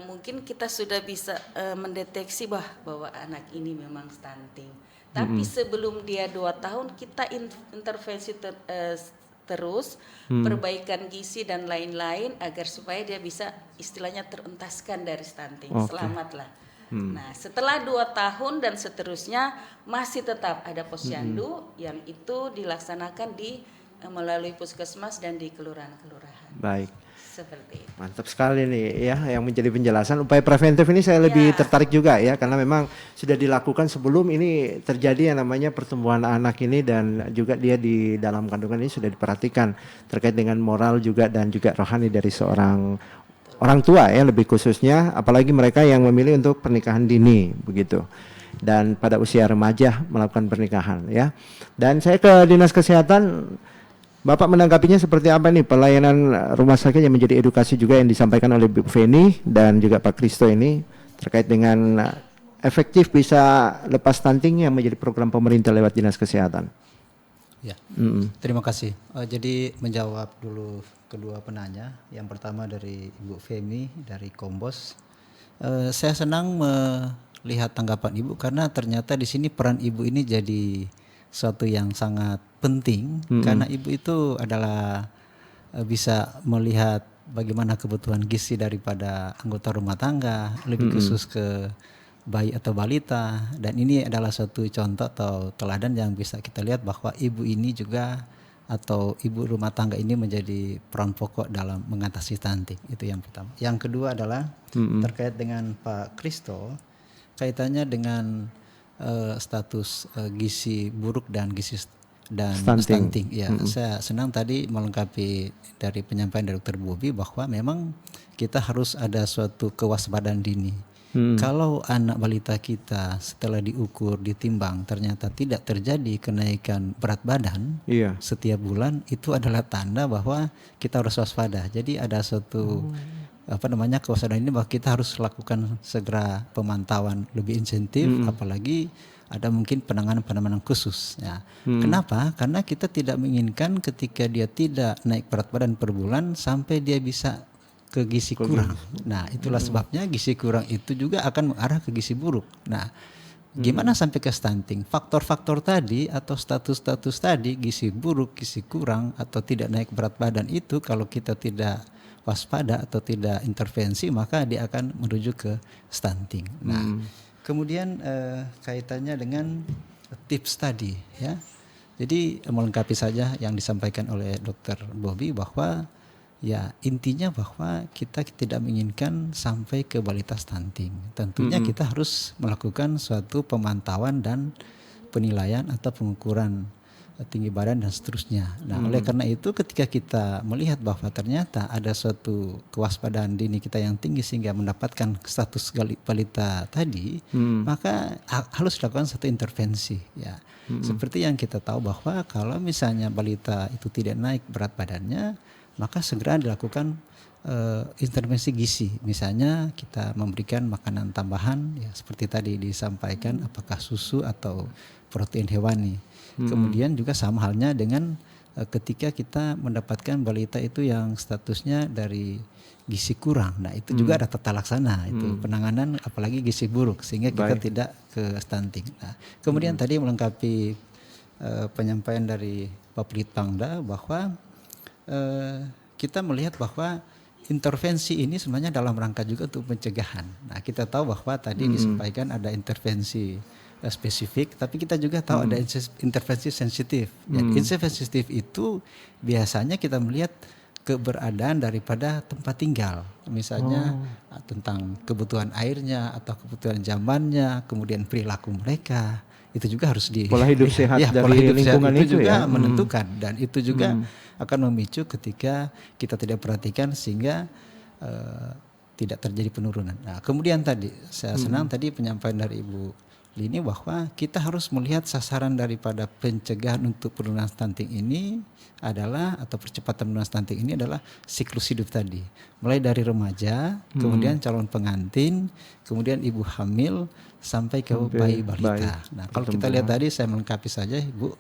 mungkin kita sudah bisa mendeteksi bahwa anak ini memang stunting. Tapi sebelum dia 2 tahun kita intervensi terus, perbaikan gizi dan lain-lain agar supaya dia bisa istilahnya terentaskan dari stunting. Selamatlah. Nah, setelah 2 tahun dan seterusnya masih tetap ada posyandu yang itu dilaksanakan melalui puskesmas dan di kelurahan-kelurahan. Baik. Seperti itu. Mantap sekali nih ya yang menjadi penjelasan upaya preventif ini saya lebih tertarik juga ya karena memang sudah dilakukan sebelum ini terjadi yang namanya pertumbuhan anak ini dan juga dia di dalam kandungan ini sudah diperhatikan terkait dengan moral juga dan juga rohani dari seorang orang tua ya lebih khususnya apalagi mereka yang memilih untuk pernikahan dini begitu dan pada usia remaja melakukan pernikahan ya. Dan saya ke Dinas Kesehatan Bapak menanggapinya seperti apa nih pelayanan rumah sakit yang menjadi edukasi juga yang disampaikan oleh Bu Feni dan juga Pak Kristo ini terkait dengan efektif bisa lepas stunting yang menjadi program pemerintah lewat Dinas Kesehatan. Ya, terima kasih. Jadi menjawab dulu kedua penanya. Yang pertama dari Ibu Femi dari Kombos. Saya senang melihat tanggapan Ibu karena ternyata di sini peran Ibu ini jadi suatu yang sangat penting karena Ibu itu adalah bisa melihat bagaimana kebutuhan gizi daripada anggota rumah tangga, lebih khusus ke bayi atau balita, dan ini adalah suatu contoh atau teladan yang bisa kita lihat bahwa ibu ini juga atau ibu rumah tangga ini menjadi peran pokok dalam mengatasi stunting. Itu yang pertama. Yang kedua adalah terkait dengan Pak Kristo, kaitannya dengan status gizi buruk dan gizi dan stunting. Ya, saya senang tadi melengkapi dari penyampaian dari Dr. Bobi bahwa memang kita harus ada suatu kewaspadaan dini. Kalau anak balita kita setelah diukur, ditimbang ternyata tidak terjadi kenaikan berat badan setiap bulan, itu adalah tanda bahwa kita harus waspada. Jadi ada suatu kewaspadaan ini bahwa kita harus lakukan segera pemantauan lebih insentif, apalagi ada mungkin penanganan khusus. Ya. Kenapa? Karena kita tidak menginginkan ketika dia tidak naik berat badan per bulan sampai dia bisa ke gizi kurang. Nah, itulah sebabnya gizi kurang itu juga akan mengarah ke gizi buruk. Nah, gimana sampai ke stunting? Faktor-faktor tadi atau status-status tadi, gizi buruk, gizi kurang atau tidak naik berat badan itu kalau kita tidak waspada atau tidak intervensi, maka dia akan menuju ke stunting. Nah, kemudian kaitannya dengan tips tadi, ya. Jadi melengkapi saja yang disampaikan oleh Dr. Bobi bahwa ya intinya bahwa kita tidak menginginkan sampai ke balita stunting. Tentunya kita harus melakukan suatu pemantauan dan penilaian atau pengukuran tinggi badan dan seterusnya. Nah, oleh karena itu ketika kita melihat bahwa ternyata ada suatu kewaspadaan dini kita yang tinggi sehingga mendapatkan status balita tadi, maka harus dilakukan satu intervensi. Ya, seperti yang kita tahu bahwa kalau misalnya balita itu tidak naik berat badannya, maka segera dilakukan intervensi gizi. Misalnya kita memberikan makanan tambahan, ya seperti tadi disampaikan, apakah susu atau protein hewani. Kemudian juga sama halnya dengan ketika kita mendapatkan balita itu yang statusnya dari gizi kurang. Nah, itu juga ada tata laksana, itu penanganan apalagi gizi buruk sehingga kita tidak ke stunting. Nah, kemudian tadi melengkapi penyampaian dari Pak Pelit Pangda bahwa kita melihat bahwa intervensi ini sebenarnya dalam rangka juga untuk pencegahan. Nah, kita tahu bahwa tadi disampaikan ada intervensi spesifik, tapi kita juga tahu ada intervensi sensitif. Intervensi sensitif itu biasanya kita melihat keberadaan daripada tempat tinggal, misalnya tentang kebutuhan airnya atau kebutuhan zamannya, kemudian perilaku mereka. Itu juga harus pola hidup sehat ya, dari pola hidup lingkungan sehat itu juga ya. menentukan, dan itu juga akan memicu ketika kita tidak perhatikan sehingga tidak terjadi penurunan. Nah, kemudian tadi saya senang tadi penyampaian dari Ibu Lini bahwa kita harus melihat sasaran daripada pencegahan untuk penurunan stunting ini adalah atau percepatan penurunan stunting ini adalah siklus hidup tadi, mulai dari remaja, kemudian calon pengantin, kemudian ibu hamil sampai ke bayi balita. Nah, kalau kita lihat tadi saya melengkapi saja Ibu.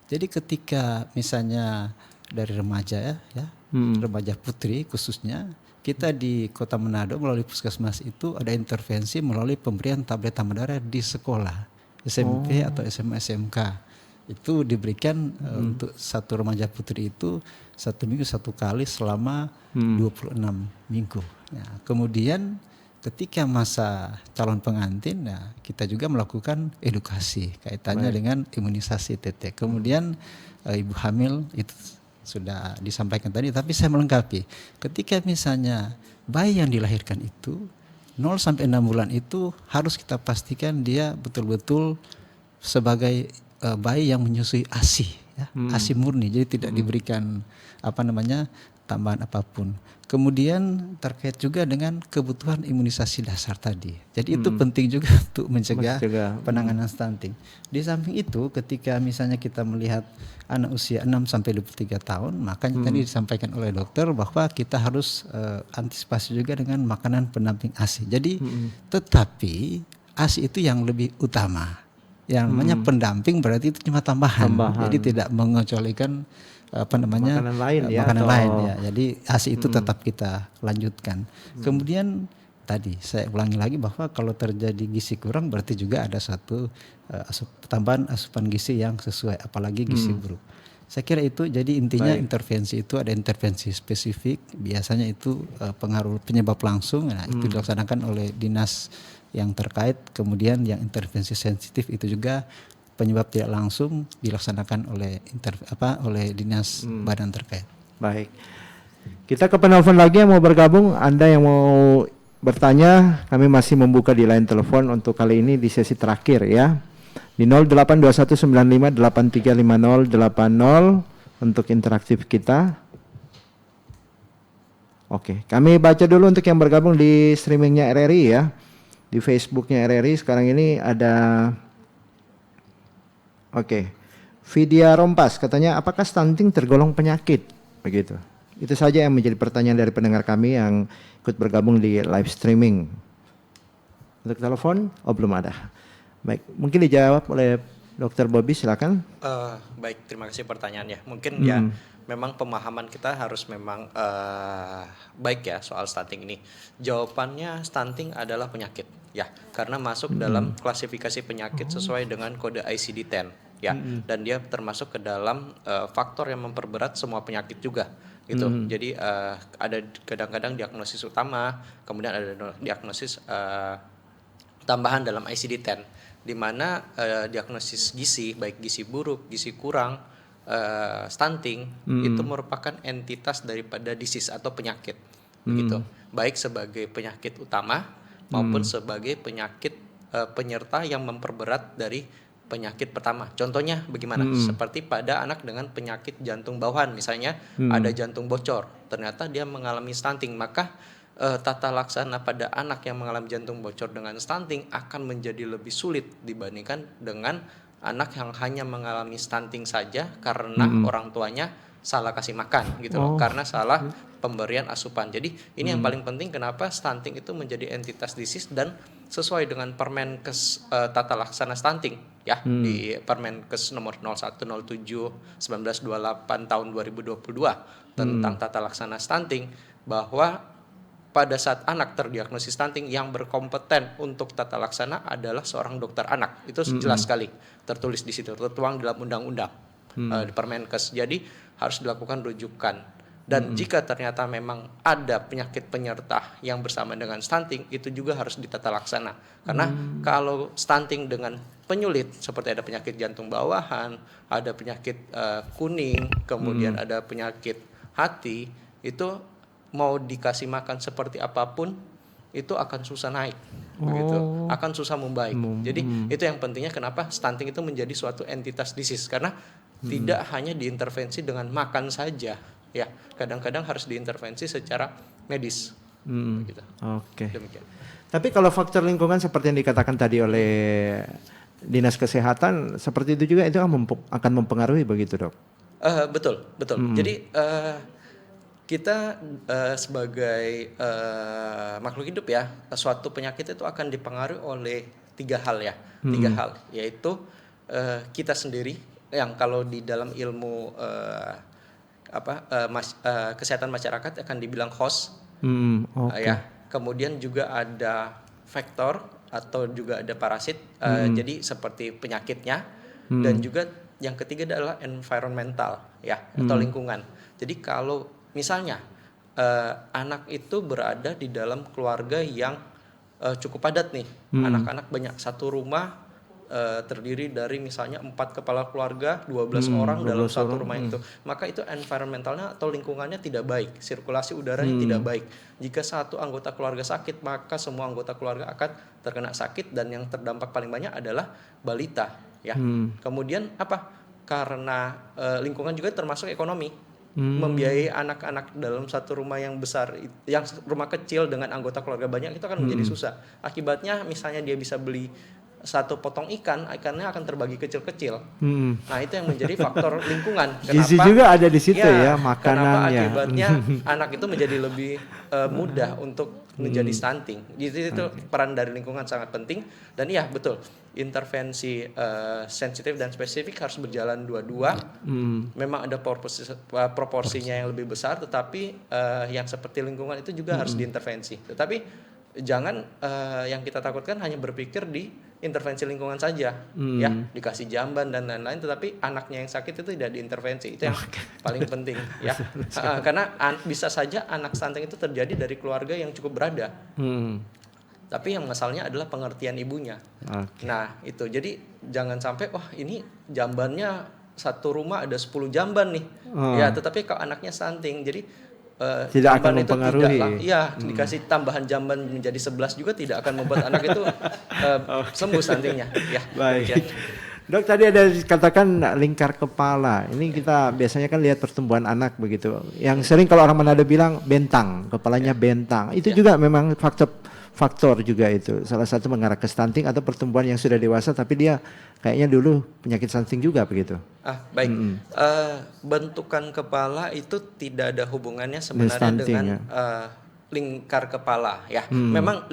Jadi ketika misalnya dari remaja ya, remaja putri khususnya, kita di Kota Manado melalui puskesmas itu ada intervensi melalui pemberian tablet tambah darah di sekolah SMP atau SMA SMK. Itu diberikan untuk satu remaja putri itu 1 minggu 1 kali selama 26 minggu. Ya, kemudian ketika masa calon pengantin, ya, kita juga melakukan edukasi kaitannya dengan imunisasi TT. Kemudian ibu hamil itu sudah disampaikan tadi, tapi saya melengkapi. Ketika misalnya bayi yang dilahirkan itu 0 sampai 6 bulan itu harus kita pastikan dia betul-betul sebagai bayi yang menyusui ASI. ya, ASI murni, jadi tidak diberikan tambahan apapun. Kemudian terkait juga dengan kebutuhan imunisasi dasar tadi. Jadi itu penting juga untuk mencegah penanganan stunting. Di samping itu ketika misalnya kita melihat anak usia 6 sampai 23 tahun, makanya tadi disampaikan oleh dokter bahwa kita harus antisipasi juga dengan makanan pendamping ASI. Jadi tetapi ASI itu yang lebih utama. Yang namanya pendamping berarti itu cuma tambahan. Jadi tidak mengecualikan makanan lain ya. Jadi ASI itu tetap kita lanjutkan. Kemudian tadi saya ulangi lagi bahwa kalau terjadi gizi kurang berarti juga ada satu tambahan asupan gizi yang sesuai, apalagi gizi buruk. Saya kira itu jadi intinya intervensi itu ada intervensi spesifik, biasanya itu pengaruh penyebab langsung, nah itu dilaksanakan oleh dinas yang terkait, kemudian yang intervensi sensitif itu juga penyebab tidak langsung dilaksanakan oleh oleh dinas badan terkait. Baik. Kita ke penelpon lagi yang mau bergabung. Anda yang mau bertanya, kami masih membuka di line telepon untuk kali ini di sesi terakhir ya. Di 082195835080 untuk interaktif kita. Oke, kami baca dulu untuk yang bergabung di streamingnya RRI ya. Di Facebooknya RRI sekarang ini ada Vidya Rompas katanya, apakah stunting tergolong penyakit? Begitu. Itu saja yang menjadi pertanyaan dari pendengar kami yang ikut bergabung di live streaming. Untuk telepon, belum ada. Baik, mungkin dijawab oleh Dr. Bobby, silakan. Baik, terima kasih pertanyaannya. Mungkin ya memang pemahaman kita harus memang baik ya soal stunting ini. Jawabannya stunting adalah penyakit ya, karena masuk dalam klasifikasi penyakit sesuai dengan kode ICD-10 ya, dan dia termasuk ke dalam faktor yang memperberat semua penyakit juga gitu. Jadi ada kadang-kadang diagnosis utama, kemudian ada diagnosis tambahan dalam ICD-10, di mana diagnosis gizi, baik gizi buruk, gizi kurang, stunting itu merupakan entitas daripada disease atau penyakit begitu, baik sebagai penyakit utama maupun sebagai penyakit penyerta yang memperberat dari penyakit pertama. Contohnya bagaimana? Seperti pada anak dengan penyakit jantung bawahan, misalnya ada jantung bocor, ternyata dia mengalami stunting, maka tata laksana pada anak yang mengalami jantung bocor dengan stunting akan menjadi lebih sulit dibandingkan dengan anak yang hanya mengalami stunting saja karena orang tuanya salah kasih makan gitu loh, karena salah pemberian asupan. Jadi ini yang paling penting, kenapa stunting itu menjadi entitas disease dan sesuai dengan Permenkes tata laksana stunting ya, di Permenkes nomor 0107/1928 tahun 2022 tentang tata laksana stunting, bahwa pada saat anak terdiagnosis stunting yang berkompeten untuk tata laksana adalah seorang dokter anak. Itu jelas sekali tertulis di situ, tertuang dalam undang-undang di Permenkes. Jadi harus dilakukan rujukan. Dan jika ternyata memang ada penyakit penyerta yang bersama dengan stunting, itu juga harus ditata laksana. Karena kalau stunting dengan penyulit, seperti ada penyakit jantung bawahan, ada penyakit kuning, kemudian ada penyakit hati, itu mau dikasih makan seperti apapun, itu akan susah naik, begitu, akan susah membaik. Jadi itu yang pentingnya kenapa stunting itu menjadi suatu entitas disease, karena tidak hanya diintervensi dengan makan saja, ya, kadang-kadang harus diintervensi secara medis. Gitu. Oke. Tapi kalau faktor lingkungan seperti yang dikatakan tadi oleh Dinas Kesehatan, seperti itu juga itu akan mempengaruhi begitu, Dok? Betul. Jadi kita sebagai makhluk hidup ya, suatu penyakit itu akan dipengaruhi oleh tiga hal, yaitu kita sendiri, yang kalau di dalam ilmu kesehatan masyarakat akan dibilang host, ya. Kemudian juga ada faktor atau juga ada parasit, jadi seperti penyakitnya, dan juga yang ketiga adalah environmental ya, atau lingkungan. Jadi kalau misalnya anak itu berada di dalam keluarga yang cukup padat nih, anak-anak banyak, satu rumah terdiri dari misalnya 4 kepala keluarga, 12 orang dalam satu rumah itu, maka itu environmentalnya atau lingkungannya tidak baik, sirkulasi udaranya tidak baik. Jika satu anggota keluarga sakit, maka semua anggota keluarga akan terkena sakit, dan yang terdampak paling banyak adalah balita ya. Kemudian apa? karena lingkungan juga termasuk ekonomi. Membiayai anak-anak dalam satu rumah yang besar, yang rumah kecil dengan anggota keluarga banyak itu akan menjadi susah. Akibatnya misalnya dia bisa beli satu potong ikan, ikannya akan terbagi kecil-kecil. Nah itu yang menjadi faktor lingkungan. Gizi juga ada di situ ya, makanannya. Kenapa akibatnya anak itu menjadi lebih mudah untuk menjadi stunting. Jadi itu peran dari lingkungan sangat penting. Dan iya betul, intervensi sensitif dan spesifik harus berjalan dua-dua. Memang ada proporsinya yang lebih besar, tetapi yang seperti lingkungan itu juga harus diintervensi. Tetapi jangan yang kita takutkan hanya berpikir di intervensi lingkungan saja, ya dikasih jamban dan lain-lain, tetapi anaknya yang sakit itu tidak diintervensi, itu yang paling penting, ya. Karena bisa saja anak stunting itu terjadi dari keluarga yang cukup berada, tapi yang masalahnya adalah pengertian ibunya. Nah itu, jadi jangan sampai wah ini jambannya satu rumah ada 10 jamban nih, ya, tetapi kalau anaknya stunting, jadi tidak akan mempengaruhi. Dikasih tambahan jamban menjadi 11 juga tidak akan membuat anak itu sembuh stuntingnya. Ya, baik. Dok, tadi ada katakan lingkar kepala. Ini kita biasanya kan lihat pertumbuhan anak begitu. Yang sering kalau orang Manado bilang bentang, kepalanya bentang. Itu juga memang faktor juga itu. Salah satu mengarah ke stunting atau pertumbuhan yang sudah dewasa tapi dia kayaknya dulu penyakit stunting juga begitu. Baik. Bentukan kepala itu tidak ada hubungannya sebenarnya dengan lingkar kepala, ya. Memang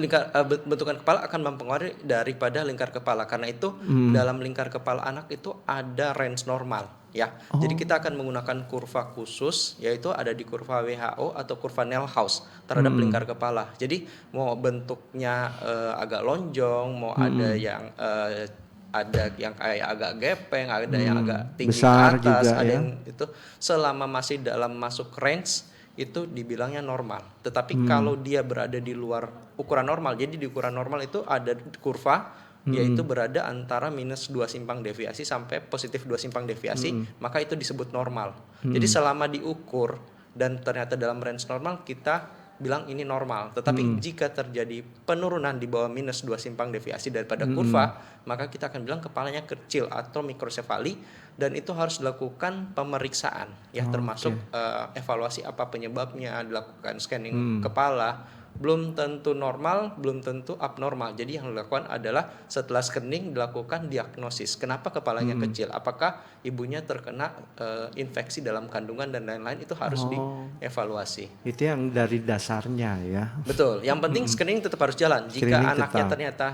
bentukan kepala akan mempengaruhi daripada lingkar kepala. Karena itu dalam lingkar kepala anak itu ada range normal, ya. Jadi kita akan menggunakan kurva khusus, yaitu ada di kurva WHO atau kurva Neelhaus terhadap lingkar kepala. Jadi mau bentuknya agak lonjong, mau ada yang kayak agak gepeng, ada yang agak tinggi besar ke atas, juga, ada ya. yang itu selama masih dalam masuk range itu dibilangnya normal. Tetapi kalau dia berada di luar ukuran normal, jadi di ukuran normal itu ada kurva yaitu berada antara minus 2 simpang deviasi sampai positif 2 simpang deviasi, maka itu disebut normal. Jadi selama diukur dan ternyata dalam range normal, kita bilang ini normal. Tetapi jika terjadi penurunan di bawah minus 2 simpang deviasi daripada kurva, maka kita akan bilang kepalanya kecil atau mikrosefali, dan itu harus dilakukan pemeriksaan, ya, termasuk evaluasi apa penyebabnya, dilakukan scanning kepala. Belum tentu normal, belum tentu abnormal. Jadi yang dilakukan adalah setelah screening dilakukan diagnosis. Kenapa kepalanya kecil? Apakah ibunya terkena infeksi dalam kandungan dan lain-lain? Itu harus dievaluasi. Itu yang dari dasarnya ya. Betul. Yang penting screening tetap harus jalan. Jika anaknya ternyata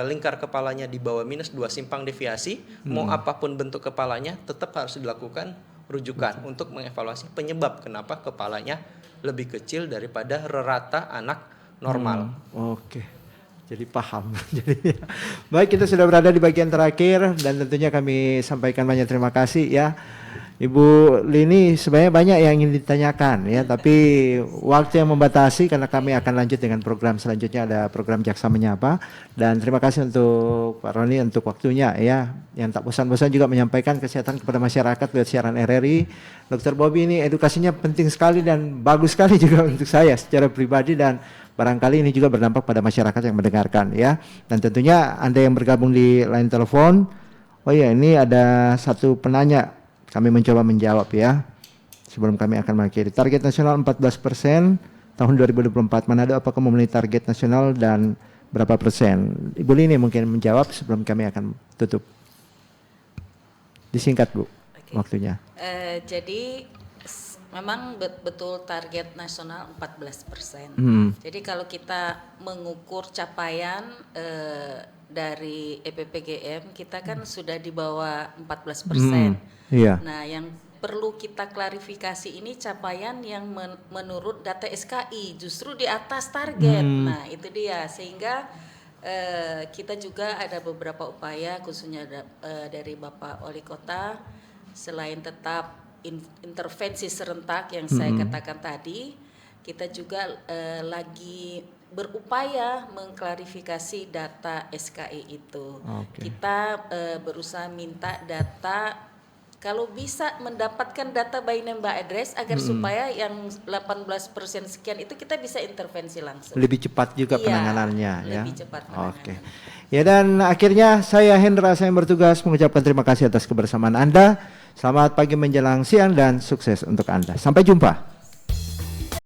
lingkar kepalanya di bawah minus 2 simpang deviasi, mau apapun bentuk kepalanya tetap harus dilakukan rujukan untuk mengevaluasi penyebab kenapa kepalanya lebih kecil daripada rata anak normal. Oke. Jadi paham. Jadi baik, kita sudah berada di bagian terakhir dan tentunya kami sampaikan banyak terima kasih ya. Ibu Lini, sebenarnya banyak yang ingin ditanyakan ya, tapi waktu yang membatasi karena kami akan lanjut dengan program selanjutnya, ada program Jaksa Menyapa. Dan terima kasih untuk Pak Roni untuk waktunya ya, yang tak bosan-bosan juga menyampaikan kesehatan kepada masyarakat lewat siaran RRI. Dr. Bobby ini edukasinya penting sekali dan bagus sekali juga untuk saya secara pribadi, dan barangkali ini juga berdampak pada masyarakat yang mendengarkan ya. Dan tentunya Anda yang bergabung di line telepon, oh ya, ini ada satu penanya. Kami mencoba menjawab ya. Sebelum kami akan mengakhiri, target nasional 14% tahun 2024. Manado apakah memenuhi target nasional dan berapa persen? Ibu Lini mungkin menjawab sebelum kami akan tutup. Disingkat Bu, waktunya. Jadi memang betul target nasional 14%. Jadi kalau kita mengukur capaian dari EPPGM, kita kan sudah di bawah 14%. Iya. Nah, yang perlu kita klarifikasi ini capaian yang menurut data SKI justru di atas target. Nah, itu dia, sehingga kita juga ada beberapa upaya khususnya dari Bapak Wali Kota, selain tetap intervensi serentak yang saya katakan tadi, kita juga lagi berupaya mengklarifikasi data SKI itu. Kita berusaha minta data, kalau bisa mendapatkan data by name by address agar supaya yang 18% sekian itu kita bisa intervensi langsung. Lebih cepat juga penanganannya ya. Lebih cepat penanganan. Oke. Ya, dan akhirnya saya Hendra, saya yang bertugas mengucapkan terima kasih atas kebersamaan Anda. Selamat pagi menjelang siang dan sukses untuk Anda. Sampai jumpa.